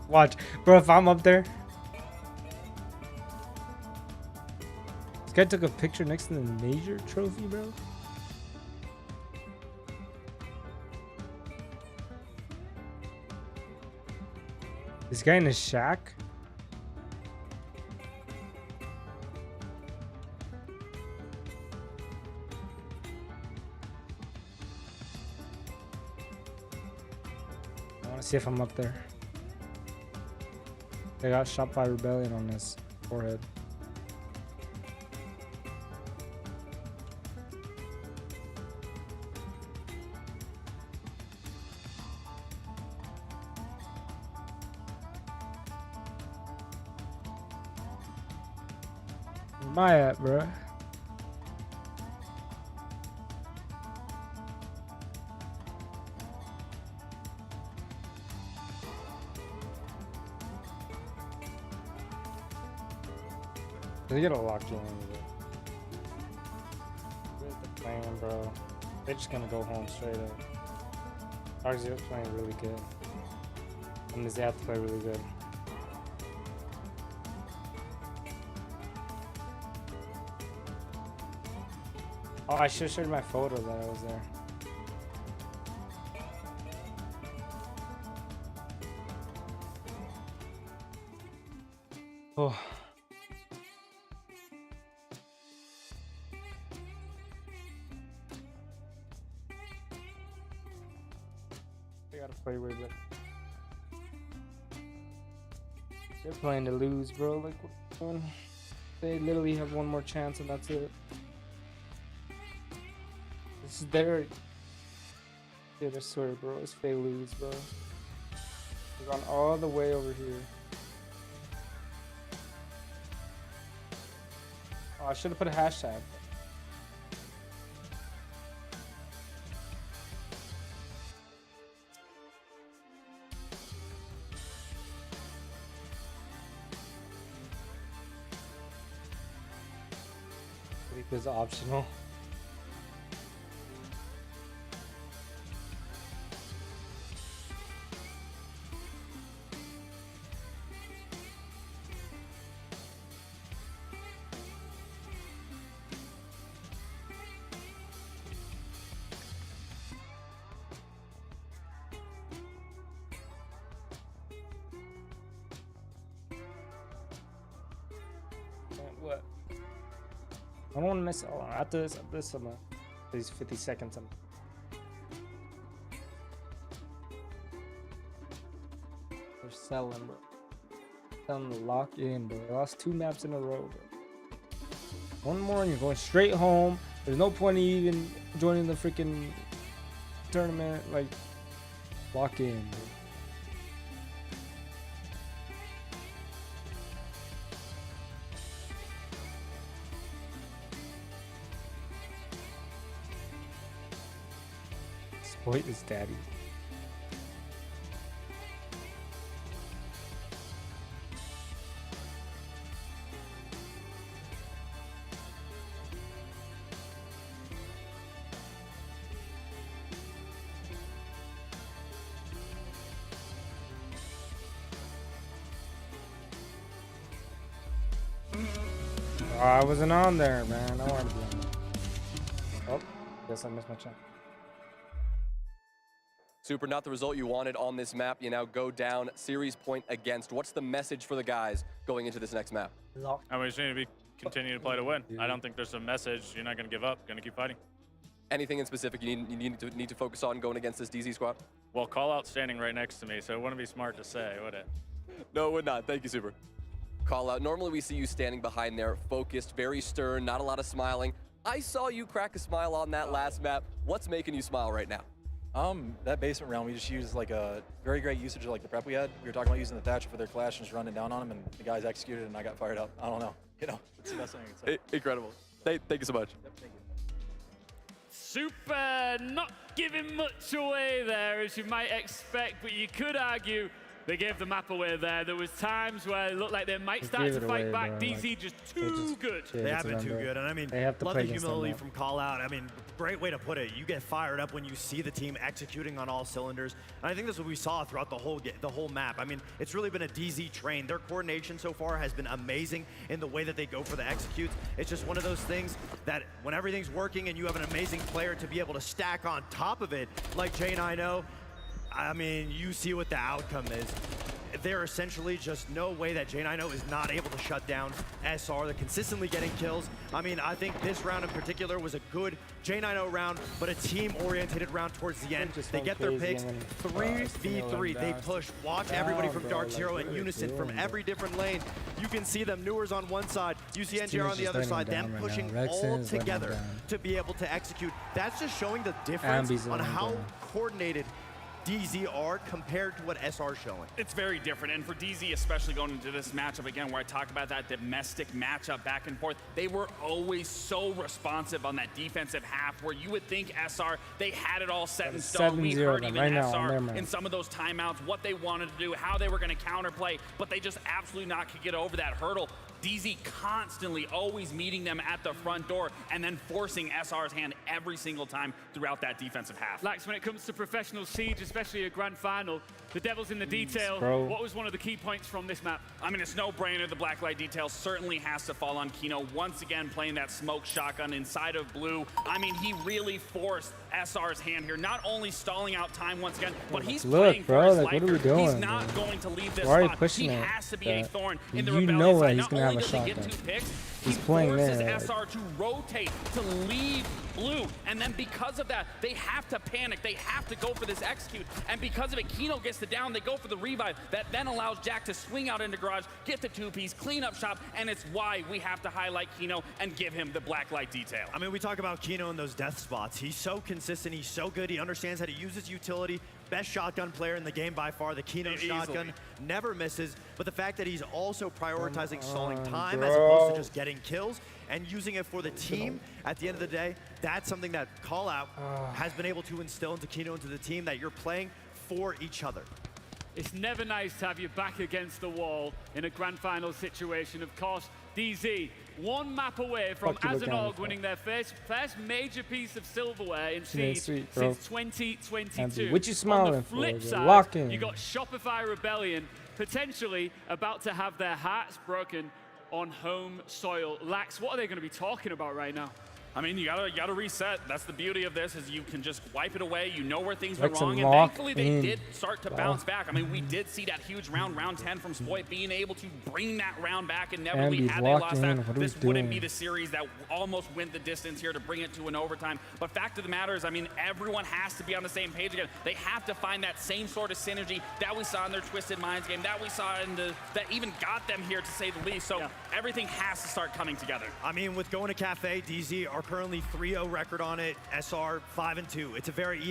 Watch, bro, if I'm up there. This guy took a picture next to the major trophy, bro. This guy in his shack? I want to see if I'm up there. I got shot by Rebellion on his forehead. Where am I at, bro? They gotta lock in with it. Where's the plan, bro? They're just gonna go home straight up. RZ's playing really good. I mean, they have to play really good. Oh, I should have shared my photo that I was there. Oh. They gotta play with it. They're playing to lose, bro. Like, what are they doing? They literally have one more chance and that's it. This is their... Dude, I swear, bro. It's they lose, bro. They've gone all the way over here. Oh, I should have put a hashtag. Because optional. What? I don't want to miss. Oh, after this, I'm these 50 seconds. They're selling, bro. Selling to lock in, bro. They lost 2 maps in a row, bro. One more and you're going straight home. There's no point in even joining the freaking tournament. Like, lock in, bro. Exploit his daddy. Oh, I wasn't on there, man. I wanted to be on there. Oh, guess I missed my chance.
Super, not the result you wanted on this map. You now go down, series point against. What's the message for the guys going into this next map?
And we just need to continue to play to win. I don't think there's a message. You're not going to give up. Going to keep fighting.
Anything in specific you need to focus on going against this DZ squad?
Well, call out standing right next to me, so it wouldn't be smart to say, would it?
No, it would not. Thank you, Super. Call out. Normally we see you standing behind there, focused, very stern, not a lot of smiling. I saw you crack a smile on that last map. What's making you smile right now?
That basement round, we just used like a very great usage of like the prep we had. We were talking about using the Thatcher for their clash and just running down on them, and the guys executed, and I got fired up. I don't know. You know, it's the best thing I can say.
Incredible. Thank you so much.
Yep, thank you.
Super, not giving much away there, as you might expect, but you could argue they gave the map away there. There was times where it looked like they might start to fight back.
Bro.
DZ
like,
just too good.
They have been too good, and I mean,
love
the humility from Call Out. I mean, great way to put it. You get fired up when you see the team executing on all cylinders, and I think that's what we saw throughout the whole map. I mean, it's really been a DZ train. Their coordination so far has been amazing in the way that they go for the executes. It's just one of those things that when everything's working and you have an amazing player to be able to stack on top of it, like J9O, I mean, you see what the outcome is. There essentially just no way that J9O is not able to shut down SR. They're consistently getting kills. I mean, I think this round in particular was a good J9O round, but a team-oriented round towards the end. They get their picks. 3v3. They push. Watch everybody from Dark Zero in unison from every different lane. You can see them. Newers on one side. You see NJR on the other side. Them pushing all together to be able to execute. That's just showing the difference on how coordinated DZ are compared to what SR is showing.
It's very different, and for DZ, especially going into this matchup again, where I talk about that domestic matchup back and forth, they were always so responsive on that defensive half, where you would think SR, they had it all set in stone. We heard even SR in some of those timeouts, what they wanted to do, how they were going to counterplay, but they just absolutely not could get over that hurdle. DZ constantly always meeting them at the front door and then forcing SR's hand every single time throughout that defensive half.
Lax, when it comes to professional Siege, especially a grand final, the devil's in the detail.
bro.
What was one of the key points from this map?
I mean, it's no brainer. The Blacklight detail certainly has to fall on Kino. Once again, playing that smoke shotgun inside of Blue. I mean, he really forced SR's hand here. Not only stalling out time once again, but he's playing for his life.
Like, what are we
here. He's
doing,
not
bro?
going to leave this
Why are you
spot.
pushing
He
it?
has to be a thorn in the
You
Rebellion
know that
side.
he's
Not
gonna have
only
a
does he get
shotgun.
2 picks,
He's
he
playing
forces
there,
SR to rotate, to leave Blue. And then because of that, they have to panic. They have to go for this execute. And because of it, Kino gets the down. They go for the revive. That then allows Jack to swing out into Garage, get the 2-piece, clean up shop, and it's why we have to highlight Kino and give him the Blacklight detail.
I mean, we talk about Kino in those death spots. He's so consistent. He's so good. He understands how to use his utility. Best shotgun player in the game by far. The Kino shotgun never misses. But the fact that he's also prioritizing stalling time as opposed to just getting kills and using it for the team at the end of the day, that's something that Call Out has been able to instill into Kino, into the team, that you're playing for each other.
It's never nice to have your back against the wall in a grand final situation. Of course, DZ, one map away from Azanog winning their first major piece of silverware in Siege
sweet,
since 2022.
What you smiling
On the
for?
flip
Bro?
side,
Lock in.
you got Shopify Rebellion potentially about to have their hearts broken on home soil. Lax, what are they going to be talking about right now?
I mean, you gotta reset. That's the beauty of this, is you can just wipe it away. You know where things
Lex
went wrong,
and
and
lock
thankfully they
in.
did start to bounce back. I mean, we did see that huge round 10 from Spoit being able to bring that round back, and inevitably
Ambi's
had they
locked
lost
in.
that,
What are
this
we
wouldn't be
doing?
the series that almost went the distance here to bring it to an overtime. But fact of the matter is, I mean, everyone has to be on the same page again. They have to find that same sort of synergy that we saw in their Twisted Minds game, that we saw in that even got them here, to say the least. So everything has to start coming together.
I mean, with going to Cafe, DZ are currently 3-0 record on it. SR 5-2. It's a very even